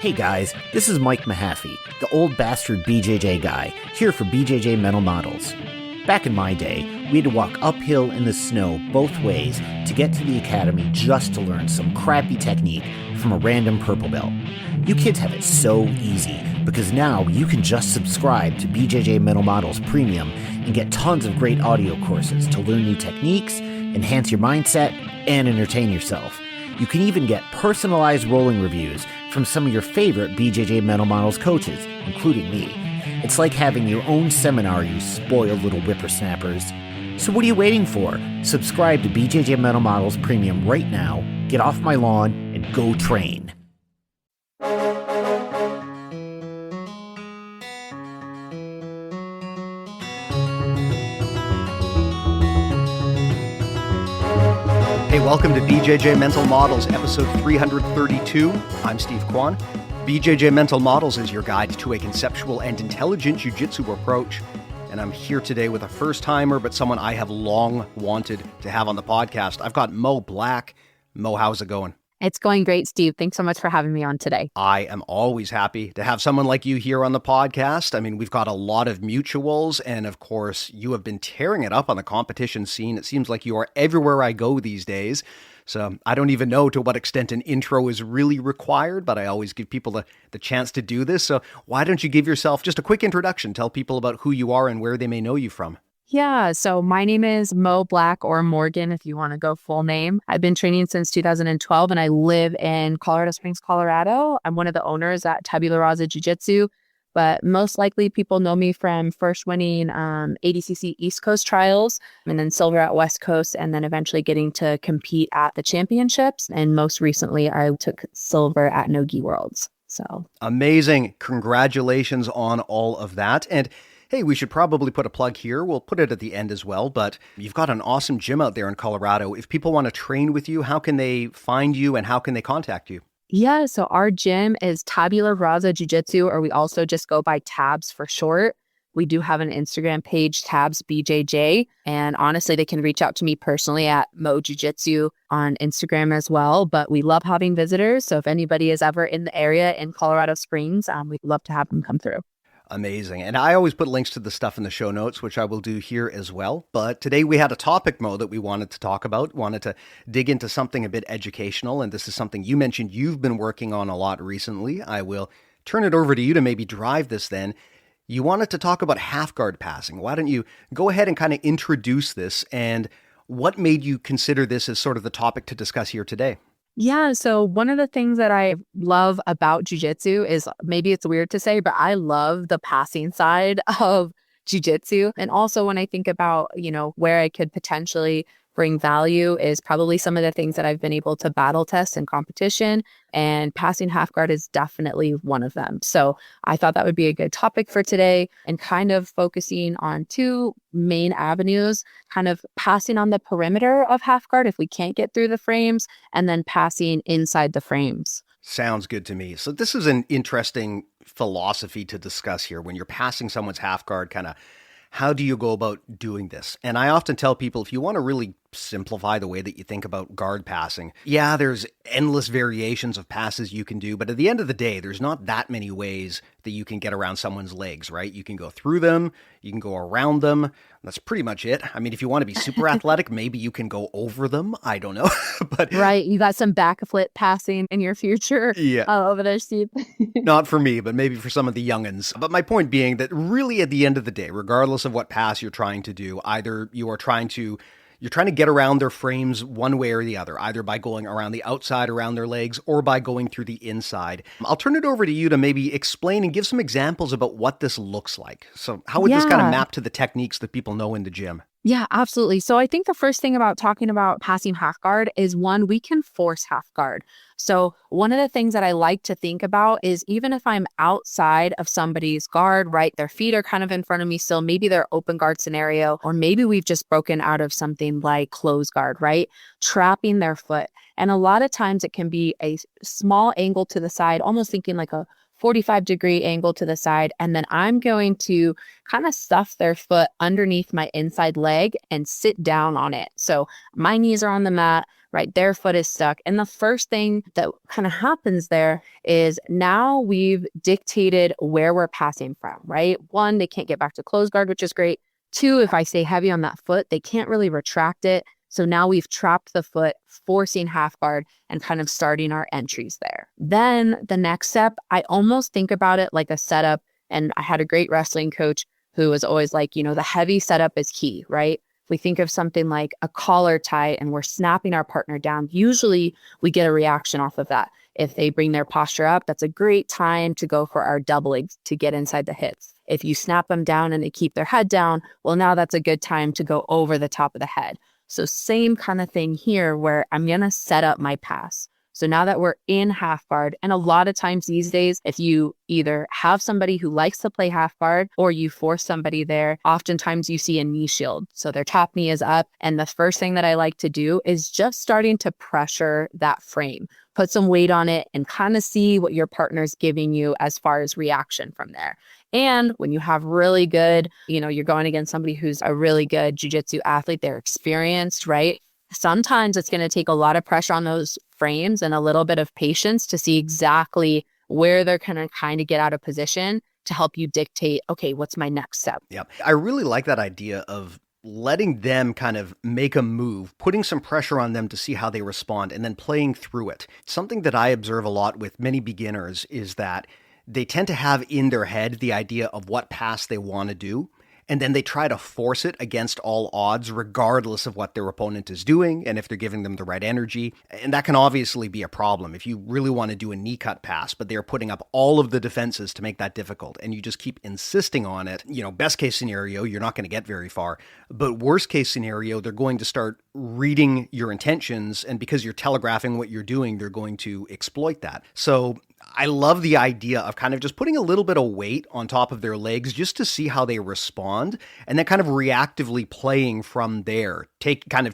Hey guys, this is Mike Mahaffey, the old bastard BJJ guy, here for BJJ Mental Models. Back in my day, we had to walk uphill in the snow both ways to get to the academy just to learn some crappy technique from a random purple belt. You kids have it so easy because now you can just subscribe to BJJ Mental Models Premium and get tons of great audio courses to learn new techniques, enhance your mindset, and entertain yourself. You can even get personalized rolling reviews from some of your favorite BJJ Mental Models coaches, including me. It's like having your own seminar, you spoiled little whippersnappers. So what are you waiting for? Subscribe to BJJ Mental Models Premium right now, get off my lawn, and go train. Hey, welcome to BJJ Mental Models, episode 332. I'm Steve Kwan. BJJ Mental Models is your guide to a conceptual and intelligent jiu-jitsu approach. And I'm here today with a first-timer, but someone I have long wanted to have on the podcast. I've got Mo Black. Mo, how's it going? It's going great, Steve. Thanks so much for having me on today. I am always happy to have someone like you here on the podcast. I mean, we've got a lot of mutuals, and of course, you have been tearing it up on the competition scene. It seems like you are everywhere I go these days. So I don't even know to what extent an intro is really required, but I always give people the chance to do this. So why don't you give yourself just a quick introduction? Tell people about who you are and where they may know you from. Yeah, so my name is Mo Black, or Morgan, if you want to go full name. I've been training since 2012, and I live in Colorado Springs, Colorado. I'm one of the owners at Tabula Rasa BJJ, but most likely people know me from first winning ADCC East Coast trials, and then silver at West Coast, and then eventually getting to compete at the championships. And most recently, I took silver at Nogi Worlds. So amazing. Congratulations on all of that. And hey, we should probably put a plug here. We'll put it at the end as well, but you've got an awesome gym out there in Colorado. If people want to train with you, how can they find you and how can they contact you? Yeah, so our gym is Tabula Rasa Jiu-Jitsu, or we also just go by Tabs for short. We do have an Instagram page, Tabs BJJ, and honestly, they can reach out to me personally at Mo Jiu-Jitsu on Instagram as well, but we love having visitors, so if anybody is ever in the area in Colorado Springs, we'd love to have them come through. Amazing. And I always put links to the stuff in the show notes, which I will do here as well. But today we had a topic, Mo, that we wanted to talk about, wanted to dig into something a bit educational. And this is something you mentioned you've been working on a lot recently. I will turn it over to you to maybe drive this then. You wanted to talk about half guard passing. Why don't you go ahead and kind of introduce this, and what made you consider this as sort of the topic to discuss here today? Yeah, so one of the things that I love about jiu-jitsu is, maybe it's weird to say, but I love the passing side of jiu-jitsu. And also when I think about, where I could potentially bring value is probably some of the things that I've been able to battle test in competition, and passing half guard is definitely one of them. So I thought that would be a good topic for today, and kind of focusing on two main avenues, kind of passing on the perimeter of half guard if we can't get through the frames, and then passing inside the frames. Sounds good to me. So this is an interesting philosophy to discuss here. When you're passing someone's half guard, kind of how do you go about doing this? And I often tell people, if you want to really simplify the way that you think about guard passing, yeah, there's endless variations of passes you can do, but at the end of the day, there's not that many ways that you can get around someone's legs, right? You can go through them, you can go around them. That's pretty much it. I mean, if you want to be super athletic, maybe you can go over them. I don't know. But right. You got some backflip passing in your future over there, Steve. Not for me, but maybe for some of the youngins. But my point being that really at the end of the day, regardless of what pass you're trying to do, either you're trying to get around their frames one way or the other, either by going around the outside, around their legs, or by going through the inside. I'll turn it over to you to maybe explain and give some examples about what this looks like. So how would this kind of map to the techniques that people know in the gym? Yeah, absolutely. So I think the first thing about talking about passing half guard is, one, we can force half guard. So one of the things that I like to think about is, even if I'm outside of somebody's guard, right, their feet are kind of in front of me still, maybe they're open guard scenario, or maybe we've just broken out of something like close guard, right, trapping their foot. And a lot of times it can be a small angle to the side, almost thinking like a 45-degree angle to the side. And then I'm going to kind of stuff their foot underneath my inside leg and sit down on it. So my knees are on the mat, right? Their foot is stuck. And the first thing that kind of happens there is now we've dictated where we're passing from, right? One, they can't get back to closed guard, which is great. Two, if I stay heavy on that foot, they can't really retract it. So now we've trapped the foot, forcing half guard and kind of starting our entries there. Then the next step, I almost think about it like a setup. And I had a great wrestling coach who was always like, the heavy setup is key, right? If we think of something like a collar tie and we're snapping our partner down, usually we get a reaction off of that. If they bring their posture up, that's a great time to go for our doubling to get inside the hips. If you snap them down and they keep their head down, well, now that's a good time to go over the top of the head. So same kind of thing here where I'm going to set up my pass. So now that we're in half guard, and a lot of times these days, if you either have somebody who likes to play half guard or you force somebody there, oftentimes you see a knee shield. So their top knee is up. And the first thing that I like to do is just starting to pressure that frame, put some weight on it and kind of see what your partner's giving you as far as reaction from there. And when you have really good, you're going against somebody who's a really good jiu-jitsu athlete, they're experienced, right? Sometimes it's going to take a lot of pressure on those frames and a little bit of patience to see exactly where they're going to kind of get out of position to help you dictate, okay, what's my next step? Yeah. I really like that idea of letting them kind of make a move, putting some pressure on them to see how they respond, and then playing through it. Something that I observe a lot with many beginners is that they tend to have in their head the idea of what pass they want to do, and then they try to force it against all odds, regardless of what their opponent is doing and if they're giving them the right energy. And that can obviously be a problem if you really want to do a knee cut pass, but they're putting up all of the defenses to make that difficult, and you just keep insisting on it. Best case scenario, you're not going to get very far. But worst case scenario, they're going to start reading your intentions, and because you're telegraphing what you're doing, they're going to exploit that. So I love the idea of kind of just putting a little bit of weight on top of their legs just to see how they respond, and then kind of reactively playing from there.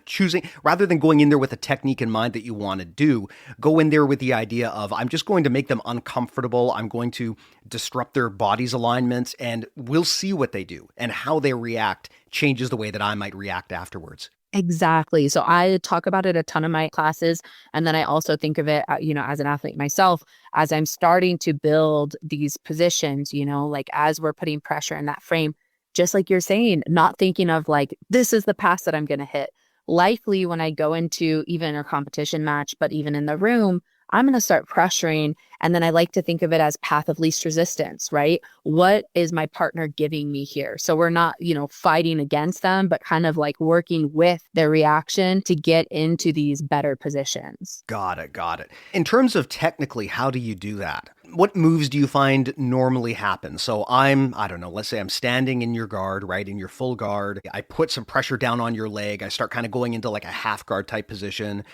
Choosing, rather than going in there with a technique in mind that you want to do, go in there with the idea of, I'm just going to make them uncomfortable. I'm going to disrupt their body's alignment, and we'll see what they do, and how they react changes the way that I might react afterwards. Exactly. So I talk about it a ton in my classes. And then I also think of it, as an athlete myself, as I'm starting to build these positions, like as we're putting pressure in that frame, just like you're saying, not thinking of like, this is the pass that I'm going to hit. Likely when I go into even a competition match, but even in the room, I'm going to start pressuring. And then I like to think of it as path of least resistance, right? What is my partner giving me here? So we're not, fighting against them, but kind of like working with their reaction to get into these better positions. Got it. In terms of technically, how do you do that? What moves do you find normally happen? So let's say I'm standing in your guard, right? In your full guard. I put some pressure down on your leg. I start kind of going into like a half guard type position.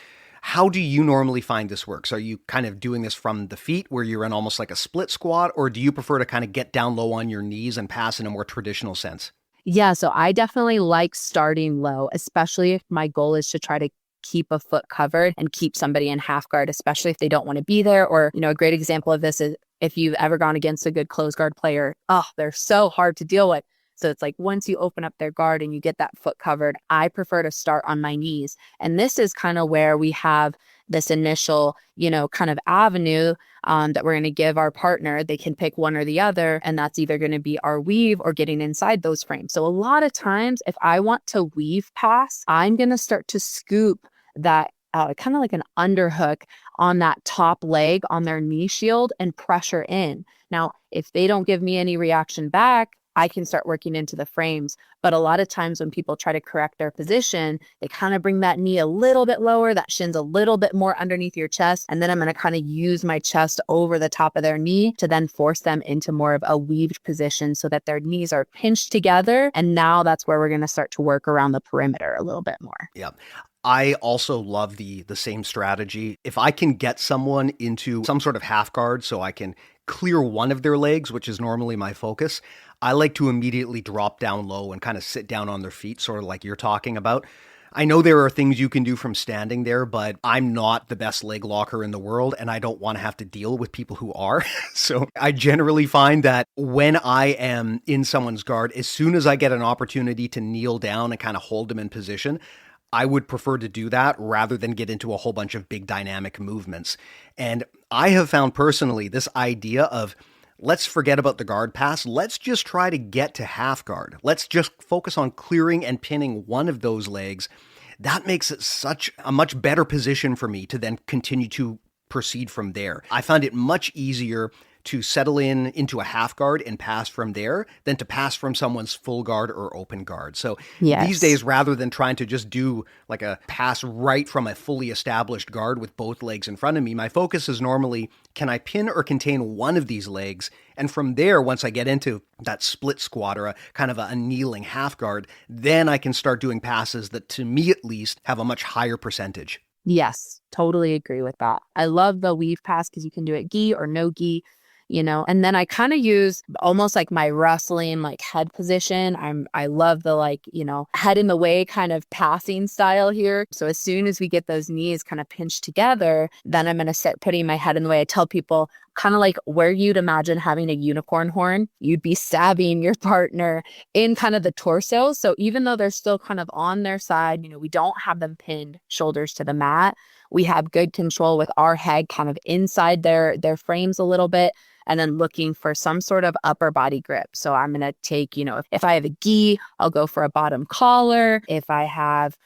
How do you normally find this works? Are you kind of doing this from the feet where you're in almost like a split squat, or do you prefer to kind of get down low on your knees and pass in a more traditional sense? Yeah, so I definitely like starting low, especially if my goal is to try to keep a foot covered and keep somebody in half guard, especially if they don't want to be there. Or, a great example of this is if you've ever gone against a good closed guard player, they're so hard to deal with. So it's like once you open up their guard and you get that foot covered, I prefer to start on my knees. And this is kind of where we have this initial, kind of avenue that we're going to give our partner. They can pick one or the other, and that's either going to be our weave or getting inside those frames. So a lot of times, if I want to weave pass, I'm going to start to scoop that kind of like an underhook on that top leg on their knee shield and pressure in. Now, if they don't give me any reaction back, I can start working into the frames. But a lot of times when people try to correct their position, they kind of bring that knee a little bit lower, that shin's a little bit more underneath your chest. And then I'm going to kind of use my chest over the top of their knee to then force them into more of a weaved position so that their knees are pinched together. And now that's where we're going to start to work around the perimeter a little bit more. Yeah. I also love the same strategy. If I can get someone into some sort of half guard so I can clear one of their legs, which is normally my focus, I like to immediately drop down low and kind of sit down on their feet, sort of like you're talking about. I know there are things you can do from standing there, but I'm not the best leg locker in the world, and I don't want to have to deal with people who are. So I generally find that when I am in someone's guard, as soon as I get an opportunity to kneel down and kind of hold them in position, I would prefer to do that rather than get into a whole bunch of big dynamic movements. And I have found personally this idea of, let's forget about the guard pass. Let's just try to get to half guard. Let's just focus on clearing and pinning one of those legs. That makes it such a much better position for me to then continue to proceed from there. I find it much easier to settle into a half guard and pass from there than to pass from someone's full guard or open guard. So these days, rather than trying to just do like a pass right from a fully established guard with both legs in front of me, my focus is normally, can I pin or contain one of these legs? And from there, once I get into that split squat or a kind of a kneeling half guard, then I can start doing passes that, to me at least, have a much higher percentage. Yes, totally agree with that. I love the weave pass because you can do it gi or no gi. And then I kind of use almost like my wrestling, like head position. I love the head in the way kind of passing style here. So as soon as we get those knees kind of pinched together, then I'm going to start putting my head in the way. I tell people kind of like where you'd imagine having a unicorn horn, you'd be stabbing your partner in kind of the torso. So even though they're still kind of on their side, we don't have them pinned shoulders to the mat. We have good control with our head kind of inside their frames a little bit, and then looking for some sort of upper body grip. So I'm going to take, if I have a gi, I'll go for a bottom collar. If I have,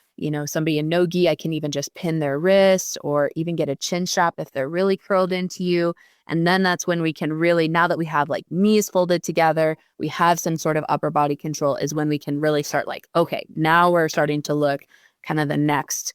somebody in no gi, I can even just pin their wrist or even get a chin strap if they're really curled into you. And then that's when we can really, now that we have like knees folded together, we have some sort of upper body control, is when we can really start like, okay, now we're starting to look kind of the next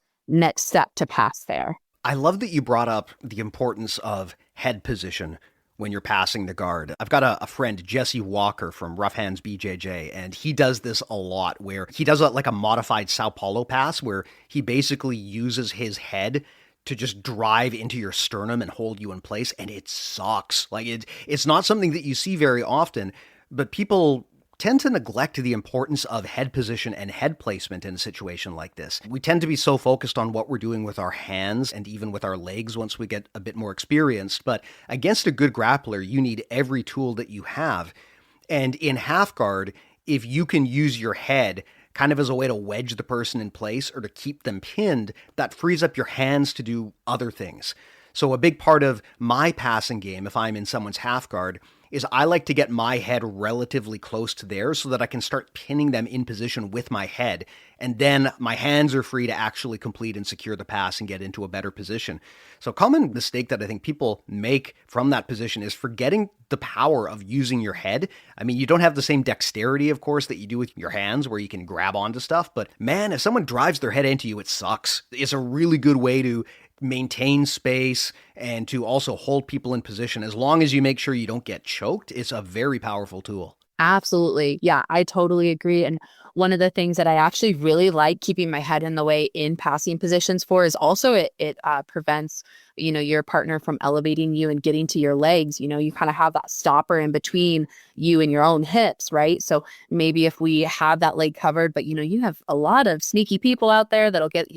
step to pass there. I love that you brought up the importance of head position when you're passing the guard. I've got a friend, Jesse Walker from Rough Hands BJJ, and he does this a lot, where he does like a modified Sao Paulo pass where he basically uses his head to just drive into your sternum and hold you in place, and it sucks. Like it's not something that you see very often, but people tend to neglect the importance of head position and head placement in a situation like this. We tend to be so focused on what we're doing with our hands and even with our legs once we get a bit more experienced. But against a good grappler, you need every tool that you have. And in half guard, if you can use your head kind of as a way to wedge the person in place or to keep them pinned, that frees up your hands to do other things. So a big part of my passing game, if I'm in someone's half guard, is I like to get my head relatively close to theirs so that I can start pinning them in position with my head. And then my hands are free to actually complete and secure the pass and get into a better position. So a common mistake that I think people make from that position is forgetting the power of using your head. I mean, you don't have the same dexterity, of course, that you do with your hands where you can grab onto stuff. But man, if someone drives their head into you, it sucks. It's a really good way to maintain space and to also hold people in position. As long as you make sure you don't get choked, it's a very powerful tool. Absolutely. Yeah, I totally agree. And one of the things that I actually really like keeping my head in the way in passing positions for is also it prevents, your partner from elevating you and getting to your legs. You kind of have that stopper in between you and your own hips, right? So maybe if we have that leg covered, but you have a lot of sneaky people out there that'll get,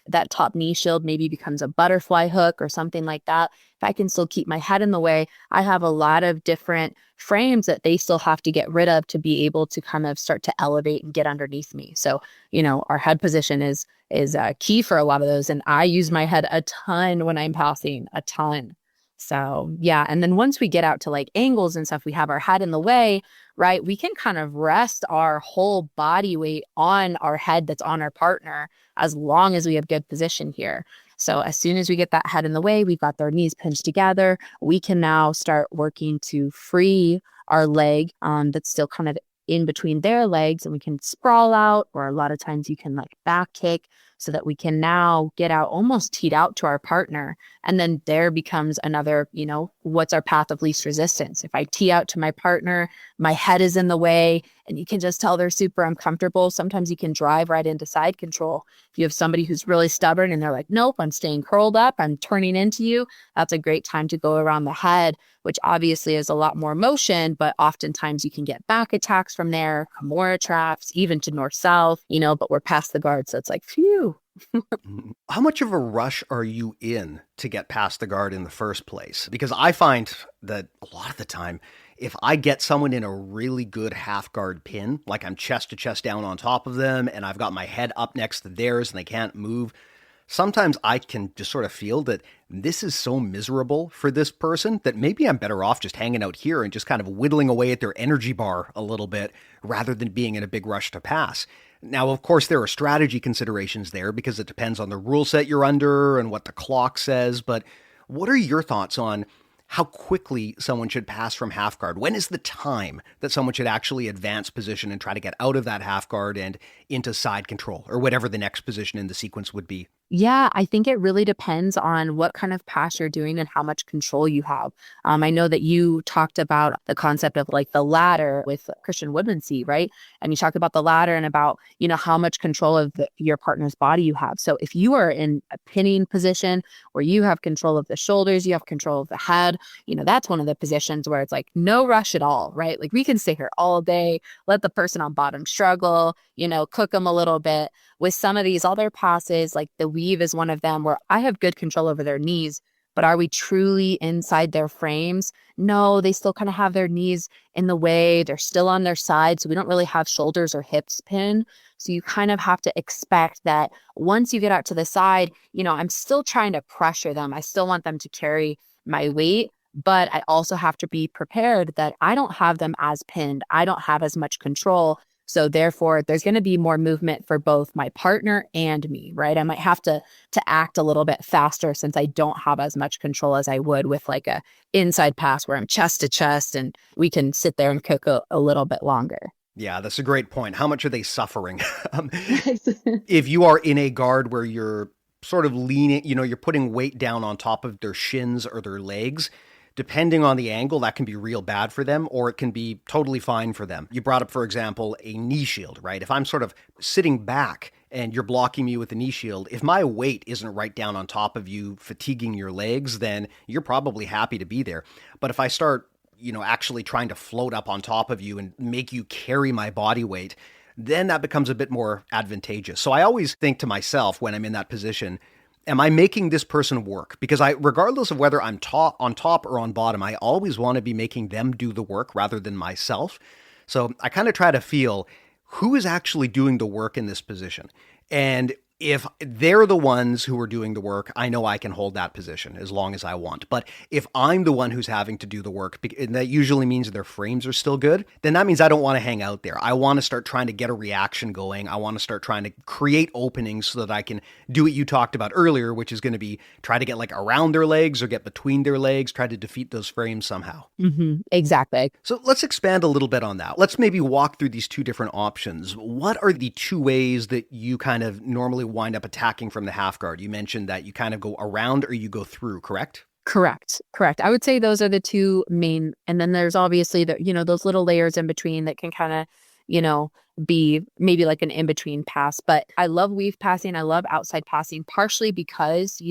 that top knee shield maybe becomes a butterfly hook or something like that. If I can still keep my head in the way, I have a lot of different frames that they still have to get rid of to be able to kind of start to elevate and get underneath me. So, our head position is key for a lot of those. And I use my head a ton when I'm passing, a ton. So yeah. And then once we get out to like angles and stuff, we have our head in the way, right? We can kind of rest our whole body weight on our head that's on our partner, as long as we have good position here. So as soon as we get that head in the way, we've got their knees pinched together, we can now start working to free our leg that's still kind of in between their legs, and we can sprawl out, or a lot of times you can like back kick, so that we can now get out almost teed out to our partner. And then there becomes another, what's our path of least resistance? If I tee out to my partner, my head is in the way, and you can just tell they're super uncomfortable. Sometimes you can drive right into side control. If you have somebody who's really stubborn and they're like, nope, I'm staying curled up, I'm turning into you, that's a great time to go around the head, which obviously is a lot more motion, but oftentimes you can get back attacks from there, Kimura traps, even to north-south, but we're past the guard. So it's like, phew. How much of a rush are you in to get past the guard in the first place? Because I find that a lot of the time, if I get someone in a really good half guard pin, like I'm chest to chest down on top of them and I've got my head up next to theirs and they can't move, sometimes I can just sort of feel that this is so miserable for this person that maybe I'm better off just hanging out here and just kind of whittling away at their energy bar a little bit rather than being in a big rush to pass. Now, of course, there are strategy considerations there because it depends on the rule set you're under and what the clock says. But what are your thoughts on how quickly someone should pass from half guard? When is the time that someone should actually advance position and try to get out of that half guard and into side control or whatever the next position in the sequence would be? Yeah, I think it really depends on what kind of pass you're doing and how much control you have. I know that you talked about the concept of like the ladder with Christian Woodmansey, right? And you talked about the ladder and about, how much control of your partner's body you have. So if you are in a pinning position where you have control of the shoulders, you have control of the head, that's one of the positions where it's like no rush at all, right? Like we can stay here all day, let the person on bottom struggle, cook them a little bit. With some of these other passes, like the weave is one of them where I have good control over their knees, but are we truly inside their frames? No, they still kind of have their knees in the way. They're still on their side. So we don't really have shoulders or hips pinned. So you kind of have to expect that once you get out to the side, I'm still trying to pressure them. I still want them to carry my weight, but I also have to be prepared that I don't have them as pinned. I don't have as much control. So therefore, there's going to be more movement for both my partner and me, right? I might have to act a little bit faster since I don't have as much control as I would with like a inside pass where I'm chest to chest and we can sit there and cook a little bit longer. Yeah, that's a great point. How much are they suffering? If you are in a guard where you're sort of leaning, you're putting weight down on top of their shins or their legs, depending on the angle, that can be real bad for them, or it can be totally fine for them. You brought up, for example, a knee shield, right? If I'm sort of sitting back and you're blocking me with a knee shield, if my weight isn't right down on top of you, fatiguing your legs, then you're probably happy to be there. But if I start, actually trying to float up on top of you and make you carry my body weight, then that becomes a bit more advantageous. So I always think to myself when I'm in that position, am I making this person work? Because regardless of whether I'm on top or on bottom, I always want to be making them do the work rather than myself. So I kind of try to feel who is actually doing the work in this position. And if they're the ones who are doing the work, I know I can hold that position as long as I want. But if I'm the one who's having to do the work, and that usually means their frames are still good, then that means I don't want to hang out there. I want to start trying to get a reaction going. I want to start trying to create openings so that I can do what you talked about earlier, which is going to be try to get like around their legs or get between their legs, try to defeat those frames somehow. Exactly. So let's expand a little bit on that. Let's maybe walk through these two different options. What are the two ways that you kind of normally wind up attacking from the half guard? You mentioned that you kind of go around or you go through, correct? Correct. I would say those are the two main, and then there's obviously those little layers in between that can kind of, be maybe like an in-between pass. But I love weave passing. I love outside passing, partially because,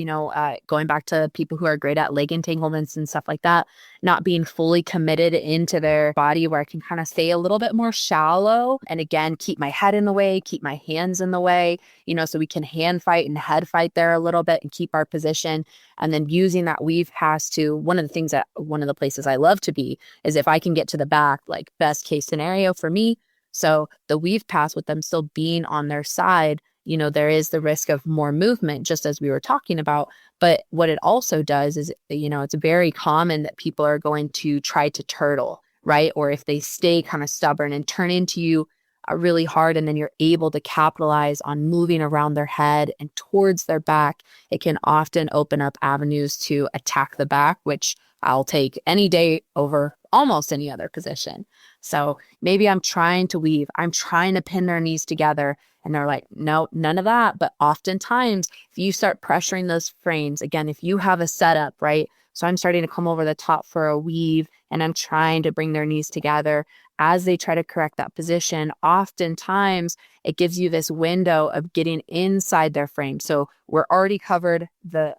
going back to people who are great at leg entanglements and stuff like that, not being fully committed into their body where I can kind of stay a little bit more shallow. And again, keep my head in the way, keep my hands in the way, so we can hand fight and head fight there a little bit and keep our position. And then using that weave pass to one of the places I love to be is if I can get to the back, like best case scenario for me. So the weave pass with them still being on their side, there is the risk of more movement, just as we were talking about. But what it also does is, it's very common that people are going to try to turtle, right? Or if they stay kind of stubborn and turn into you really hard, and then you're able to capitalize on moving around their head and towards their back, it can often open up avenues to attack the back, which I'll take any day over almost any other position. So maybe I'm trying to weave, I'm trying to pin their knees together, and they're like, no, none of that. But oftentimes, if you start pressuring those frames, again, if you have a setup, right, So I'm starting to come over the top for a weave, and I'm trying to bring their knees together. As they try to correct that position, oftentimes it gives you this window of getting inside their frame. So we're already covered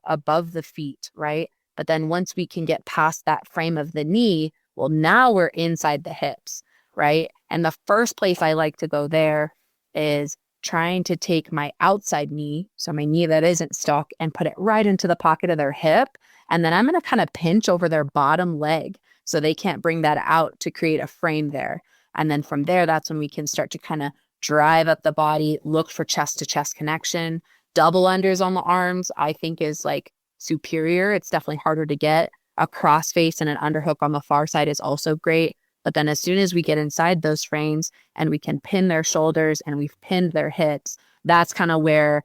above the feet, right? But then once we can get past that frame of the knee, well, now we're inside the hips, right? And the first place I like to go there is trying to take my outside knee, so my knee that isn't stuck, and put it right into the pocket of their hip. And then I'm going to kind of pinch over their bottom leg so they can't bring that out to create a frame there. And then from there, that's when we can start to kind of drive up the body, look for chest to chest connection. Double unders on the arms, I think, is like superior. It's definitely harder to get. A crossface and an underhook on the far side is also great. But then as soon as we get inside those frames and we can pin their shoulders and we've pinned their hips, that's kind of where,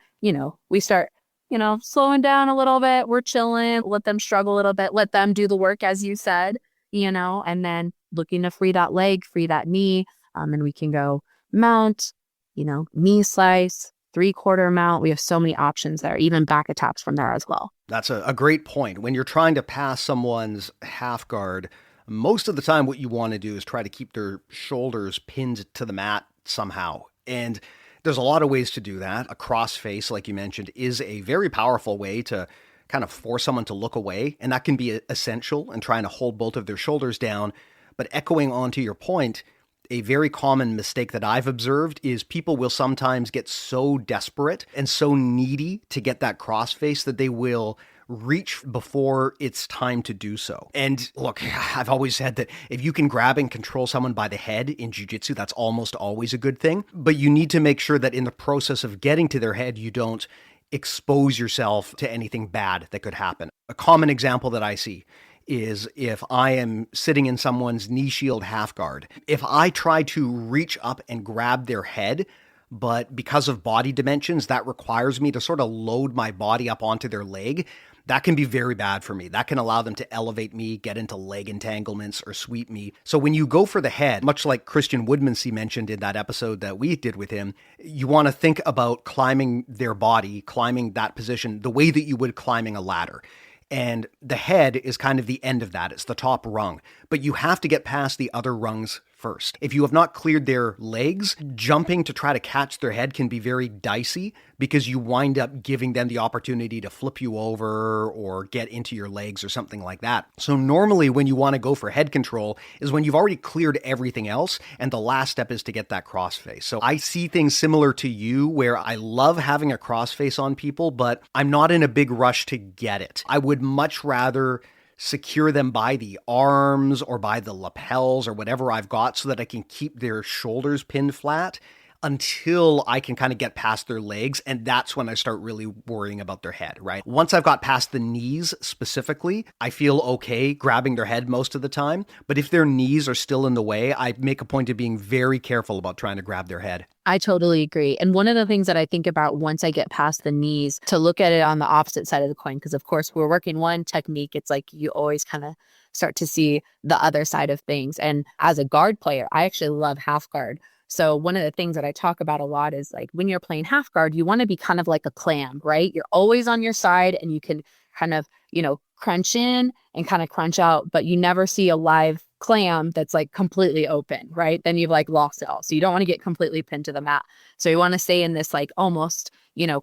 we start, slowing down a little bit. We're chilling, let them struggle a little bit, let them do the work, as you said, and then looking to free that leg, free that knee. And we can go mount, knee slice, 3/4 mount. We have so many options there, even back attacks from there as well. That's a great point. When you're trying to pass someone's half guard, most of the time what you want to do is try to keep their shoulders pinned to the mat somehow. And there's a lot of ways to do that. A crossface, like you mentioned, is a very powerful way to kind of force someone to look away. And that can be essential in trying to hold both of their shoulders down. But echoing onto your point, a very common mistake that I've observed is people will sometimes get so desperate and so needy to get that crossface that they will reach before it's time to do so. And look, I've always said that if you can grab and control someone by the head in jiu-jitsu, that's almost always a good thing. But you need to make sure that in the process of getting to their head, you don't expose yourself to anything bad that could happen. A common example that I see is if I am sitting in someone's knee shield half guard, if I try to reach up and grab their head, but because of body dimensions, that requires me to sort of load my body up onto their leg, that can be very bad for me. That can allow them to elevate me, get into leg entanglements, or sweep me. So when you go for the head, much like Christian Woodmansey mentioned in that episode that we did with him, you want to think about climbing their body, climbing that position, the way that you would climbing a ladder. And the head is kind of the end of that. It's the top rung. But you have to get past the other rungs first. If you have not cleared their legs, jumping to try to catch their head can be very dicey because you wind up giving them the opportunity to flip you over or get into your legs or something like that. So normally when you want to go for head control is when you've already cleared everything else and the last step is to get that crossface. So I see things similar to you where I love having a crossface on people, but I'm not in a big rush to get it. I would much rather secure them by the arms or by the lapels or whatever I've got so that I can keep their shoulders pinned flat until I can kind of get past their legs. And that's when I start really worrying about their head, right? Once I've got past the knees specifically, I feel okay grabbing their head most of the time. But if their knees are still in the way, I make a point of being very careful about trying to grab their head. I totally agree. And one of the things that I think about once I get past the knees, to look at it on the opposite side of the coin, because of course we're working one technique, it's like you always kind of start to see the other side of things. And as a guard player, I actually love half guard. So one of the things that I talk about a lot is like when you're playing half guard, you want to be kind of like a clam, right? You're always on your side and you can kind of, crunch in and kind of crunch out, but you never see a live clam that's like completely open, right? Then you've like lost it all. So you don't want to get completely pinned to the mat. So you want to stay in this like almost,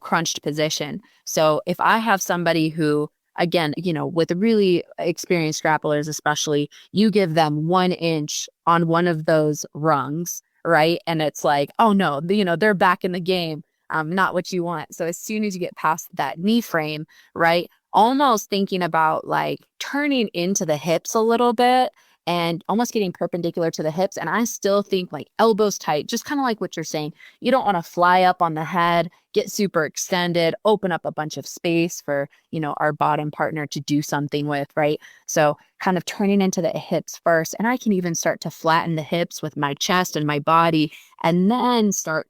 crunched position. So if I have somebody who, again, with really experienced grapplers, especially, you give them 1 inch on one of those rungs, right? And it's like, oh no, they're back in the game. Not what you want. So as soon as you get past that knee frame, right? Almost thinking about like turning into the hips a little bit and almost getting perpendicular to the hips. And I still think like elbows tight, just kind of like what you're saying. You don't want to fly up on the head, get super extended, open up a bunch of space for, our bottom partner to do something with, right? So kind of turning into the hips first. And I can even start to flatten the hips with my chest and my body and then start,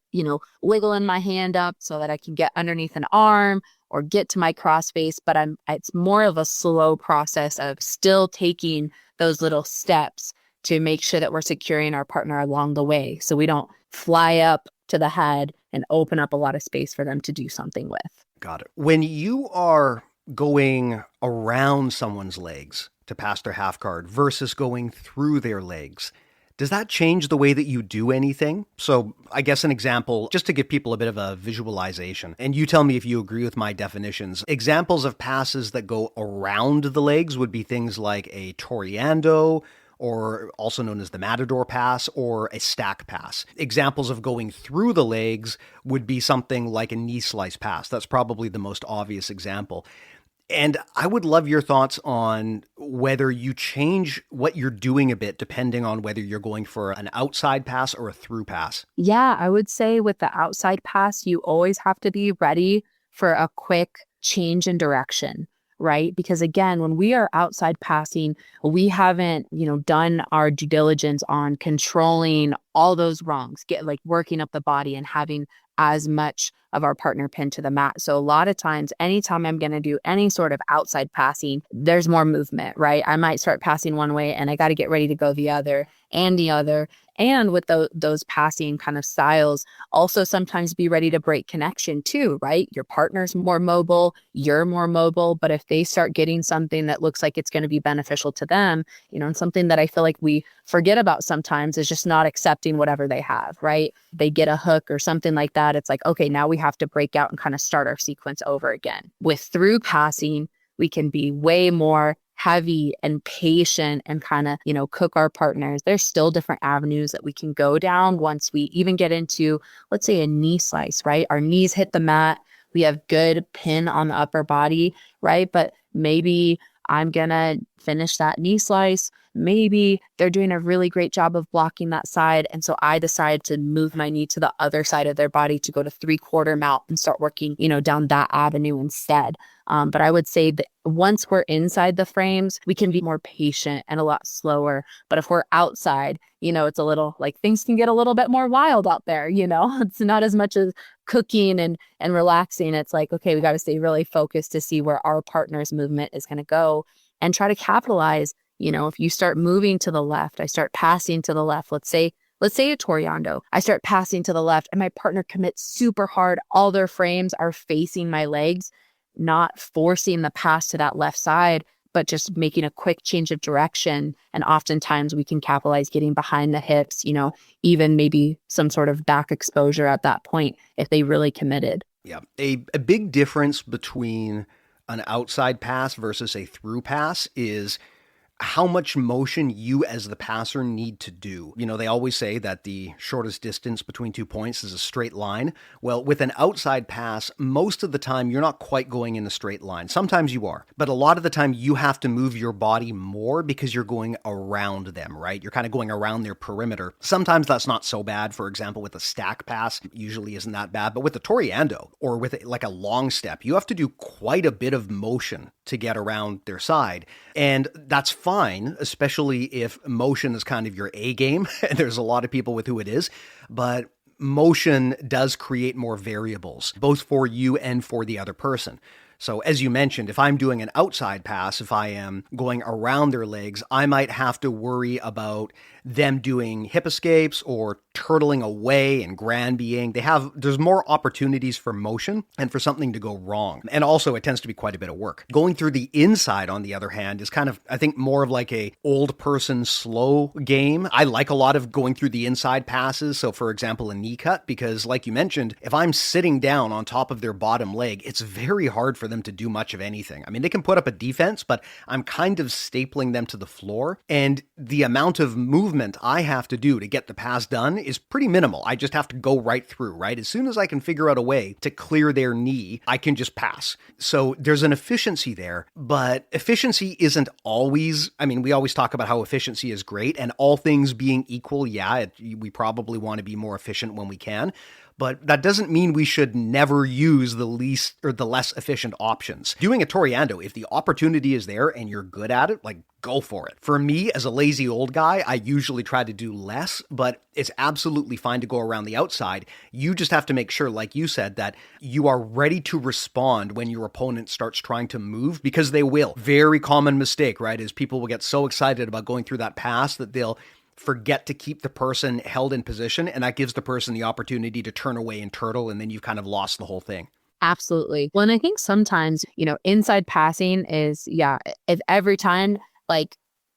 wiggling my hand up so that I can get underneath an arm or get to my crossface. But it's more of a slow process of still taking those little steps to make sure that we're securing our partner along the way. So we don't fly up to the head and open up a lot of space for them to do something with. Got it. When you are going around someone's legs to pass their half guard versus going through their legs, does that change the way that you do anything? So I guess an example, just to give people a bit of a visualization, and you tell me if you agree with my definitions. Examples of passes that go around the legs would be things like a Toriando, or also known as the Matador pass, or a stack pass. Examples of going through the legs would be something like a knee slice pass. That's probably the most obvious example. And I would love your thoughts on whether you change what you're doing a bit depending on whether you're going for an outside pass or a through pass. Yeah, I would say with the outside pass, you always have to be ready for a quick change in direction, right? Because again, when we are outside passing, we haven't, done our due diligence on controlling all those wrongs, working up the body and having as much of our partner pinned to the mat. So a lot of times, anytime I'm going to do any sort of outside passing, there's more movement, right? I might start passing one way and I got to get ready to go the other and the other. And with those passing kind of styles, also sometimes be ready to break connection too, right? Your partner's more mobile, you're more mobile, but if they start getting something that looks like it's going to be beneficial to them, and something that I feel like we forget about sometimes is just not accepting whatever they have, right? They get a hook or something like that. It's like, okay, now we have to break out and kind of start our sequence over again. With through passing, we can be way more heavy and patient and kind of, cook our partners. There's still different avenues that we can go down once we even get into, let's say, a knee slice, right? Our knees hit the mat. We have good pin on the upper body, right? But maybe I'm going to finish that knee slice. Maybe they're doing a really great job of blocking that side. And so I decide to move my knee to the other side of their body to go to 3/4 mount and start working, down that avenue instead. But I would say that once we're inside the frames, we can be more patient and a lot slower. But if we're outside, it's a little like things can get a little bit more wild out there. It's not as much as cooking and relaxing. It's like, okay, we got to stay really focused to see where our partner's movement is going to go and try to capitalize. If you start moving to the left, I start passing to the left. Let's say a Toriando. I start passing to the left and my partner commits super hard. All their frames are facing my legs, not forcing the pass to that left side, but just making a quick change of direction. And oftentimes we can capitalize getting behind the hips, even maybe some sort of back exposure at that point if they really committed. Yeah. A big difference between an outside pass versus a through pass is how much motion you as the passer need to do. They always say that the shortest distance between 2 points is a straight line. Well, with an outside pass, most of the time you're not quite going in a straight line. Sometimes you are, but a lot of the time you have to move your body more because you're going around them, right? You're kind of going around their perimeter. Sometimes that's not so bad. For example, with a stack pass, usually isn't that bad, but with a Toriando or with a long step, you have to do quite a bit of motion to get around their side. And that's fine, especially if motion is kind of your A game. There's a lot of people with who it is, but motion does create more variables, both for you and for the other person. So as you mentioned, if I'm doing an outside pass, if I am going around their legs, I might have to worry about them doing hip escapes or turtling away and granbying. There's more opportunities for motion and for something to go wrong. And also it tends to be quite a bit of work. Going through the inside, on the other hand, is kind of, I think, more of like a old person slow game. I like a lot of going through the inside passes. So for example, a knee cut, because like you mentioned, if I'm sitting down on top of their bottom leg, it's very hard for them to do much of anything. I mean, they can put up a defense, but I'm kind of stapling them to the floor. And the amount of movement I have to do to get the pass done is pretty minimal. I just have to go right through, right? As soon as I can figure out a way to clear their knee, I can just pass. So there's an efficiency there, but efficiency isn't always, we always talk about how efficiency is great, and all things being equal, we probably want to be more efficient when we can. But that doesn't mean we should never use the least or the less efficient options. Doing a Toriando, if the opportunity is there and you're good at it, go for it. For me, as a lazy old guy, I usually try to do less, but it's absolutely fine to go around the outside. You just have to make sure, like you said, that you are ready to respond when your opponent starts trying to move, because they will. Very common mistake, right, is people will get so excited about going through that pass that they'll forget to keep the person held in position, and that gives the person the opportunity to turn away and turtle, and then you've kind of lost the whole thing. Absolutely. Well, and I think sometimes, inside passing is, if every time, like,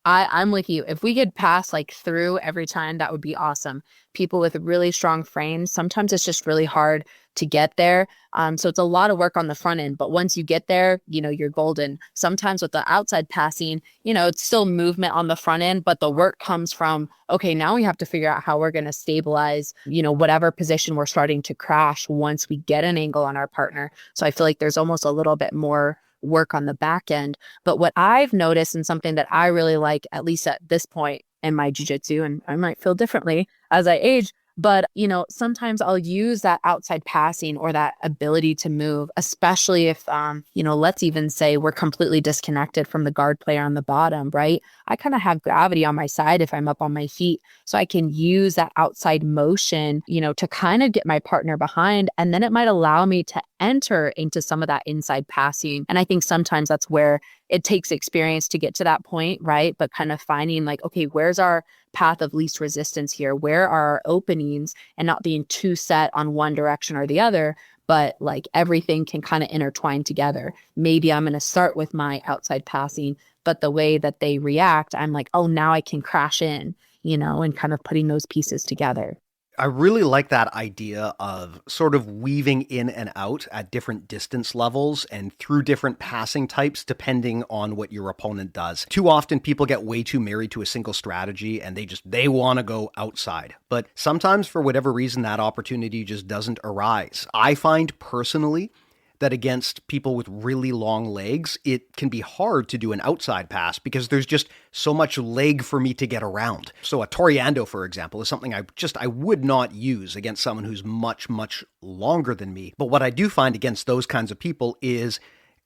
I'm with you. If we could pass like through every time, that would be awesome. People with really strong frames, sometimes it's just really hard to get there. So it's a lot of work on the front end, but once you get there, you're golden. Sometimes with the outside passing, it's still movement on the front end, but the work comes from, okay, now we have to figure out how we're going to stabilize, whatever position we're starting to crash once we get an angle on our partner. So I feel like there's almost a little bit more work on the back end. But what I've noticed, and something that I really like, at least at this point in my jiu-jitsu, and I might feel differently as I age, but sometimes I'll use that outside passing or that ability to move, especially if let's even say we're completely disconnected from the guard player on the bottom, right? I kind of have gravity on my side if I'm up on my feet, so I can use that outside motion to kind of get my partner behind, and then it might allow me to enter into some of that inside passing. And I think sometimes that's where it takes experience to get to that point, right? But kind of finding like, okay, where's our path of least resistance here? Where are our openings? And not being too set on one direction or the other, but like everything can kind of intertwine together. Maybe I'm going to start with my outside passing, but the way that they react, I'm like, oh, now I can crash in, and kind of putting those pieces together. I really like that idea of sort of weaving in and out at different distance levels and through different passing types, depending on what your opponent does. Too often people get way too married to a single strategy and they want to go outside. But sometimes for whatever reason, that opportunity just doesn't arise. I find personally that against people with really long legs, it can be hard to do an outside pass because there's just so much leg for me to get around. So a Toriando, for example, is something I would not use against someone who's much, much longer than me. But what I do find against those kinds of people is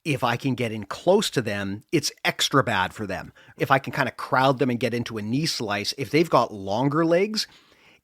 if I can get in close to them, it's extra bad for them. If I can kind of crowd them and get into a knee slice, if they've got longer legs,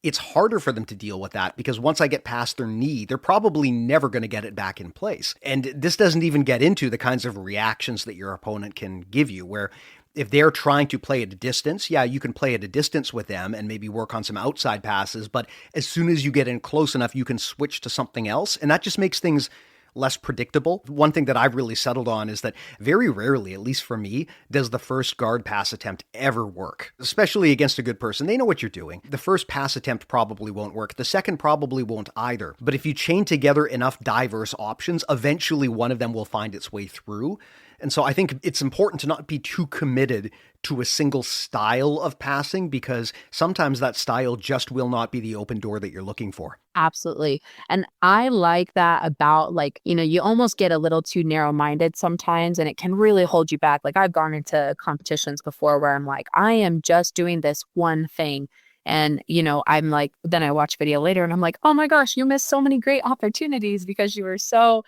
it's harder for them to deal with that because once I get past their knee, they're probably never going to get it back in place. And this doesn't even get into the kinds of reactions that your opponent can give you, where if they're trying to play at a distance, yeah, you can play at a distance with them and maybe work on some outside passes. But as soon as you get in close enough, you can switch to something else. And that just makes things less predictable. One thing that I've really settled on is that very rarely, at least for me, does the first guard pass attempt ever work, especially against a good person. They know what you're doing. The first pass attempt probably won't work. The second probably won't either. But if you chain together enough diverse options, eventually one of them will find its way through. And so I think it's important to not be too committed to a single style of passing because sometimes that style just will not be the open door that you're looking for. Absolutely. And I like that about you almost get a little too narrow-minded sometimes and it can really hold you back. Like I've gone into competitions before where I'm like, I am just doing this one thing. And, I'm like, then I watch video later and I'm like, oh my gosh, you missed so many great opportunities because you were so,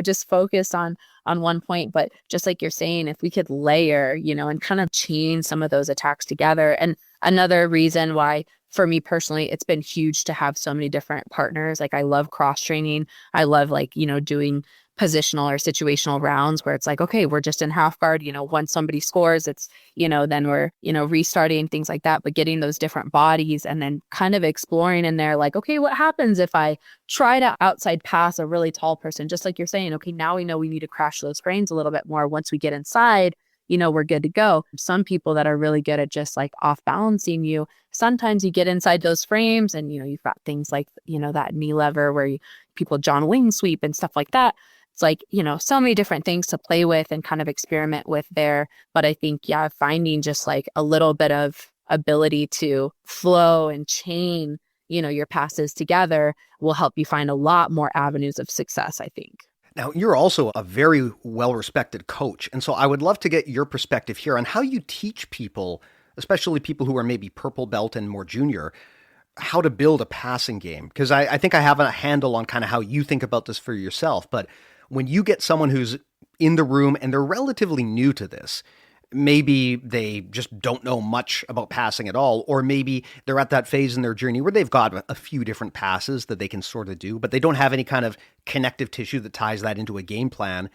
just focused on one point. But just like you're saying, if we could layer, and kind of chain some of those attacks together. And another reason why, for me personally, it's been huge to have so many different partners. Like I love cross training. I love doing positional or situational rounds where it's like, okay, we're just in half guard, once somebody scores, it's, then we're, restarting, things like that, but getting those different bodies and then kind of exploring in there, like, okay, what happens if I try to outside pass a really tall person? Just like you're saying, okay, now we know we need to crash those frames a little bit more. Once we get inside, we're good to go. Some people that are really good at just like off balancing you, sometimes you get inside those frames and, you've got things like, that knee lever where people John wing sweep and stuff like that. It's like, so many different things to play with and kind of experiment with there. But I think, finding just like a little bit of ability to flow and chain, your passes together will help you find a lot more avenues of success, I think. Now, you're also a very well-respected coach. And so I would love to get your perspective here on how you teach people, especially people who are maybe purple belt and more junior, how to build a passing game. Because I think I have a handle on kind of how you think about this for yourself. But when you get someone who's in the room and they're relatively new to this, maybe they just don't know much about passing at all, or maybe they're at that phase in their journey where they've got a few different passes that they can sort of do, but they don't have any kind of connective tissue that ties that into a game plan.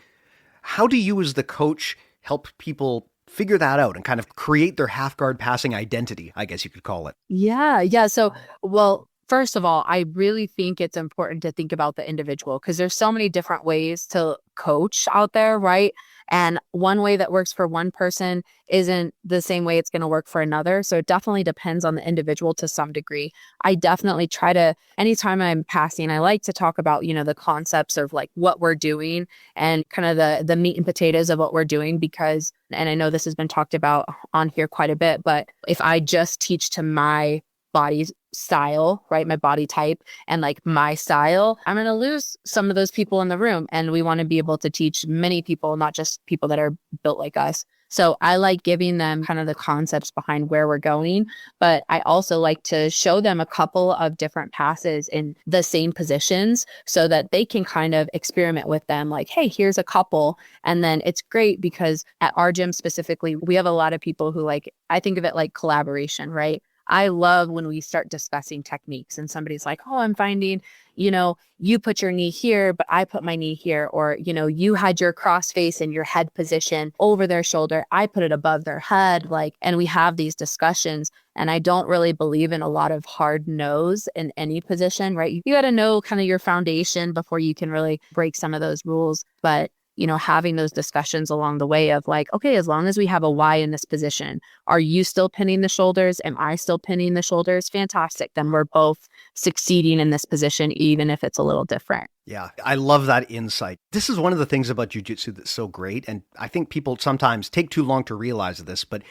How do you as the coach help people figure that out and kind of create their half guard passing identity, I guess you could call it? Yeah. So, well, First of all, I really think it's important to think about the individual because there's so many different ways to coach out there, right? And one way that works for one person isn't the same way it's going to work for another. So it definitely depends on the individual to some degree. I definitely try to, anytime I'm passing, I like to talk about, the concepts of like what we're doing and kind of the meat and potatoes of what we're doing because, and I know this has been talked about on here quite a bit, but if I just teach to my body style, right? My body type and like my style, I'm going to lose some of those people in the room. And we want to be able to teach many people, not just people that are built like us. So I like giving them kind of the concepts behind where we're going, but I also like to show them a couple of different passes in the same positions so that they can kind of experiment with them. Like, hey, here's a couple. And then it's great because at our gym specifically, we have a lot of people who I think of it like collaboration, right? I love when we start discussing techniques and somebody's like, oh, I'm finding, you put your knee here, but I put my knee here. Or, you had your cross face and your head position over their shoulder. I put it above their head. And we have these discussions. And I don't really believe in a lot of hard no's in any position, right? You got to know kind of your foundation before you can really break some of those rules. But having those discussions along the way of like, okay, as long as we have a Y in this position, are you still pinning the shoulders? Am I still pinning the shoulders? Fantastic. Then we're both succeeding in this position, even if it's a little different. Yeah, I love that insight. This is one of the things about jiu-jitsu that's so great. And I think people sometimes take too long to realize this, but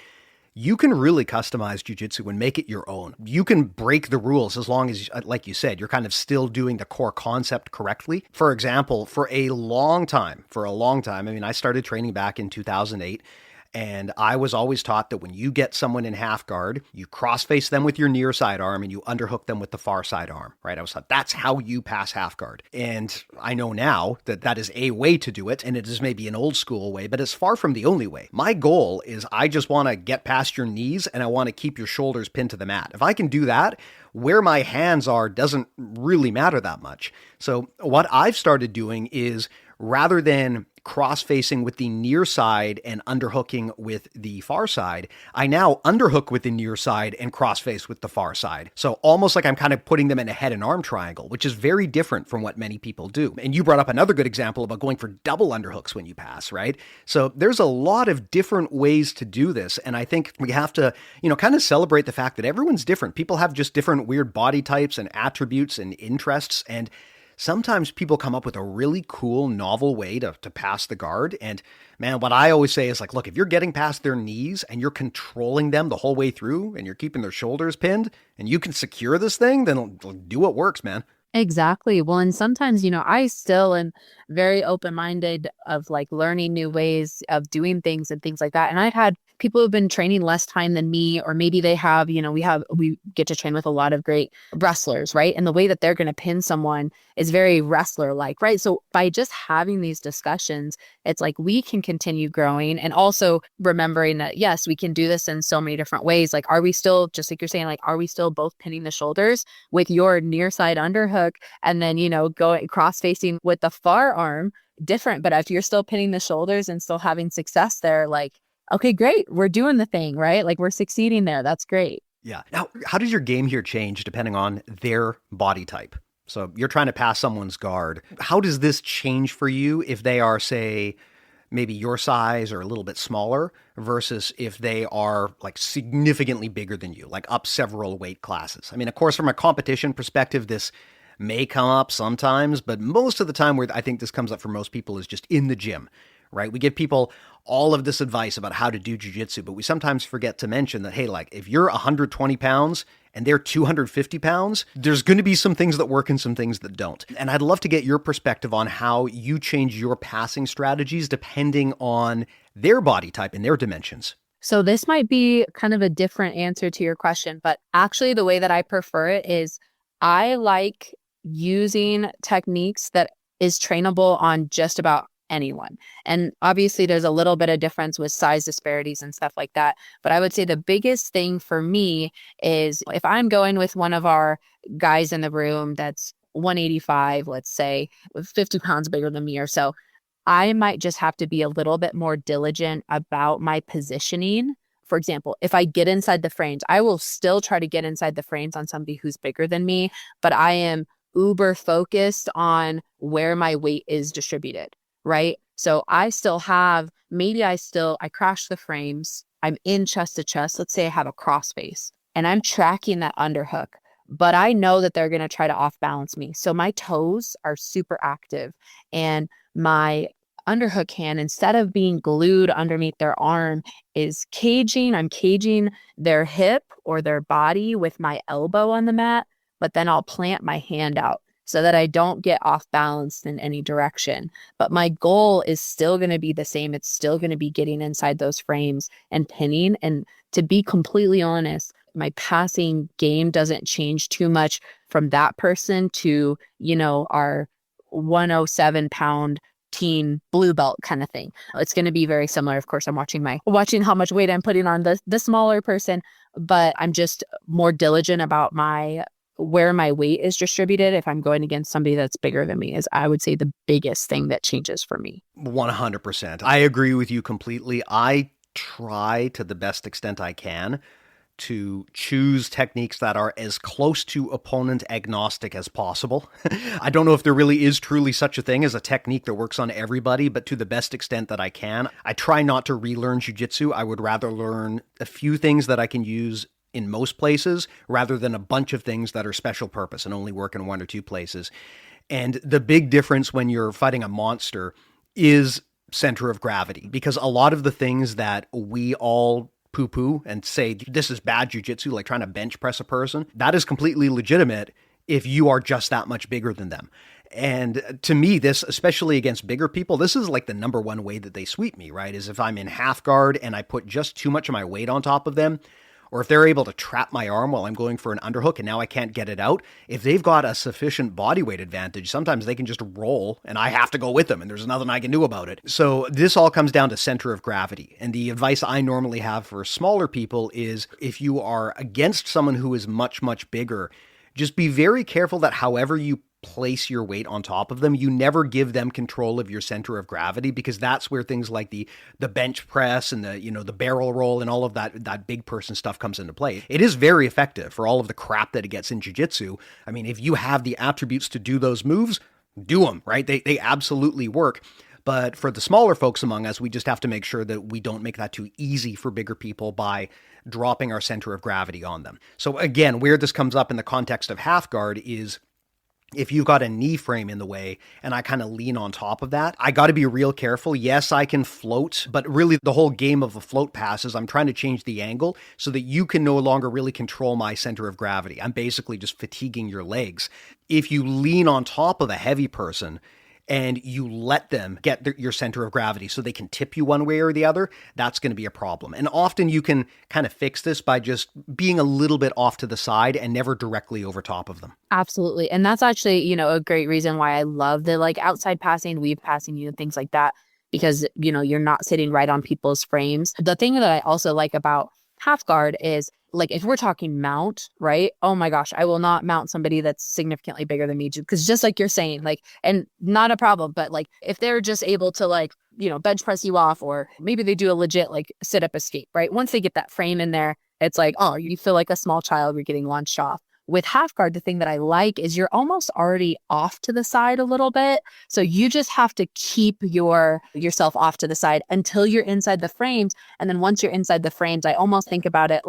you can really customize jiu-jitsu and make it your own. You can break the rules as long as, like you said, you're kind of still doing the core concept correctly. For example, for a long time, I mean, I started training back in 2008. And I was always taught that when you get someone in half guard, you cross face them with your near side arm and you underhook them with the far side arm, right? I was taught that's how you pass half guard. And I know now that that is a way to do it. And it is maybe an old school way, but it's far from the only way. My goal is I just want to get past your knees and I want to keep your shoulders pinned to the mat. If I can do that, where my hands are doesn't really matter that much. So what I've started doing is rather than cross-facing with the near side and underhooking with the far side, I now underhook with the near side and cross-face with the far side. So almost like I'm kind of putting them in a head and arm triangle, which is very different from what many people do. And you brought up another good example about going for double underhooks when you pass, right? So there's a lot of different ways to do this. And I think we have to, kind of celebrate the fact that everyone's different. People have just different weird body types and attributes and interests. And sometimes people come up with a really cool, novel way to pass the guard. And man, what I always say is like, look, if you're getting past their knees and you're controlling them the whole way through and you're keeping their shoulders pinned and you can secure this thing, then do what works, man. Exactly. Well, and sometimes, I still am very open-minded of like learning new ways of doing things and things like that. And I've had people who've been training less time than me, or maybe they have, we get to train with a lot of great wrestlers, right? And the way that they're going to pin someone is very wrestler-like, right? So by just having these discussions, it's like we can continue growing and also remembering that, yes, we can do this in so many different ways. Like, are we still, just like you're saying, like, are we still both pinning the shoulders with your near side underhook and then, going cross-facing with the far arm? Different. But if you're still pinning the shoulders and still having success there, like, okay, great. We're doing the thing, right? Like we're succeeding there. That's great. Yeah. Now, how does your game here change depending on their body type? So you're trying to pass someone's guard. How does this change for you if they are, say, maybe your size or a little bit smaller versus if they are like significantly bigger than you, like up several weight classes? I mean, of course, from a competition perspective, this may come up sometimes, but most of the time where I think this comes up for most people is just in the gym, right? We give people all of this advice about how to do jiu-jitsu, but we sometimes forget to mention that, hey, like if you're 120 pounds and they're 250 pounds, there's going to be some things that work and some things that don't. And I'd love to get your perspective on how you change your passing strategies depending on their body type and their dimensions. So this might be kind of a different answer to your question, but actually the way that I prefer it is I like using techniques that is trainable on just about anyone. And obviously there's a little bit of difference with size disparities and stuff like that. But I would say the biggest thing for me is if I'm going with one of our guys in the room that's 185, let's say, with 50 pounds bigger than me or so, I might just have to be a little bit more diligent about my positioning for example, if I get inside the frames, I will still try to get inside the frames on somebody who's bigger than me, but I am uber focused on where my weight is distributed, right? So I still have, I crash the frames, I'm in chest to chest. Let's say I have a cross face and I'm tracking that underhook, but I know that they're going to try to off balance me. So my toes are super active and my underhook hand, instead of being glued underneath their arm, is I'm caging their hip or their body with my elbow on the mat, but then I'll plant my hand out so that I don't get off balanced in any direction. But my goal is still going to be the same. It's still going to be getting inside those frames and pinning. And to be completely honest, my passing game doesn't change too much from that person to, our 107-pound teen blue belt kind of thing. It's going to be very similar. Of course, I'm watching how much weight I'm putting on the smaller person, but I'm just more diligent about where my weight is distributed. If I'm going against somebody that's bigger than me, is, I would say, the biggest thing that changes for me. 100%. I agree with you completely. I try to the best extent I can to choose techniques that are as close to opponent agnostic as possible. I don't know if there really is truly such a thing as a technique that works on everybody, but to the best extent that I can, I try not to relearn jiu-jitsu. I would rather learn a few things that I can use in most places rather than a bunch of things that are special purpose and only work in one or two places. And the big difference when you're fighting a monster is center of gravity, because a lot of the things that we all poo-poo and say this is bad jiu-jitsu, like trying to bench press a person, that is completely legitimate if you are just that much bigger than them. And to me, this, especially against bigger people, this is like the number one way that they sweep me, right? Is if I'm in half guard and I put just too much of my weight on top of them, or if they're able to trap my arm while I'm going for an underhook and now I can't get it out, if they've got a sufficient body weight advantage, sometimes they can just roll and I have to go with them and there's nothing I can do about it. So this all comes down to center of gravity. And the advice I normally have for smaller people is if you are against someone who is much, much bigger, just be very careful that however you place your weight on top of them, you never give them control of your center of gravity, because that's where things like the bench press and the barrel roll and all of that big person stuff comes into play. It is very effective for all of the crap that it gets in jiu-jitsu. I mean, if you have the attributes to do those moves, do them, right? They absolutely work. But for the smaller folks among us, we just have to make sure that we don't make that too easy for bigger people by dropping our center of gravity on them. So again, where this comes up in the context of half guard is if you've got a knee frame in the way and I kind of lean on top of that, I got to be real careful. Yes, I can float, but really the whole game of a float pass is I'm trying to change the angle so that you can no longer really control my center of gravity. I'm basically just fatiguing your legs. If you lean on top of a heavy person and you let them get your center of gravity so they can tip you one way or the other, that's going to be a problem. And often you can kind of fix this by just being a little bit off to the side and never directly over top of them. Absolutely. And that's actually, a great reason why I love the outside passing, weave passing, things like that, because, you're not sitting right on people's frames. The thing that I also like about half guard is, if we're talking mount, right? Oh my gosh, I will not mount somebody that's significantly bigger than me, because just like you're saying, and not a problem, but if they're just able to bench press you off, or maybe they do a legit sit up escape, right? Once they get that frame in there, it's you feel like a small child, you're getting launched off. With half guard, the thing that I like is you're almost already off to the side a little bit. So you just have to keep yourself off to the side until you're inside the frames. And then once you're inside the frames, I almost think about it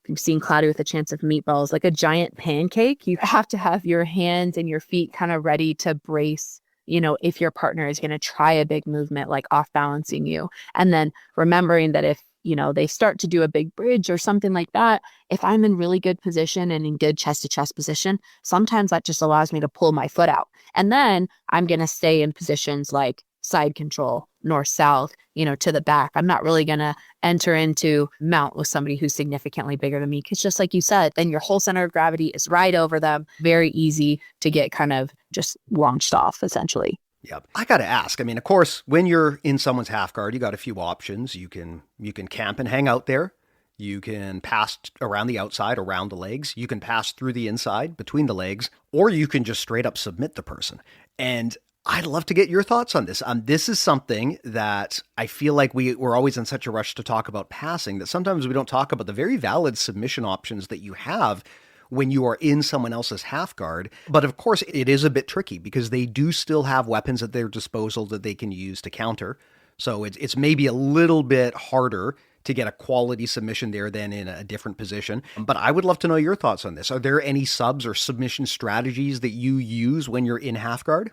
you've seen Cloudy with a Chance of Meatballs, like a giant pancake. You have to have your hands and your feet kind of ready to brace, if your partner is going to try a big movement, off balancing you. And then remembering that if they start to do a big bridge or something like that, if I'm in really good position and in good chest to chest position, sometimes that just allows me to pull my foot out. And then I'm going to stay in positions like side control, north, south, to the back. I'm not really going to enter into mount with somebody who's significantly bigger than me, because just like you said, then your whole center of gravity is right over them. Very easy to get kind of just launched off, essentially. Yep. I got to ask, I mean, of course, when you're in someone's half guard, you got a few options. You can camp and hang out there. You can pass around the outside, around the legs. You can pass through the inside, between the legs, or you can just straight up submit the person. And I'd love to get your thoughts on this. This is something that I feel like we're always in such a rush to talk about passing that sometimes we don't talk about the very valid submission options that you have when you are in someone else's half guard. But of course, it is a bit tricky because they do still have weapons at their disposal that they can use to counter. So it's maybe a little bit harder to get a quality submission there than in a different position. But I would love to know your thoughts on this. Are there any subs or submission strategies that you use when you're in half guard?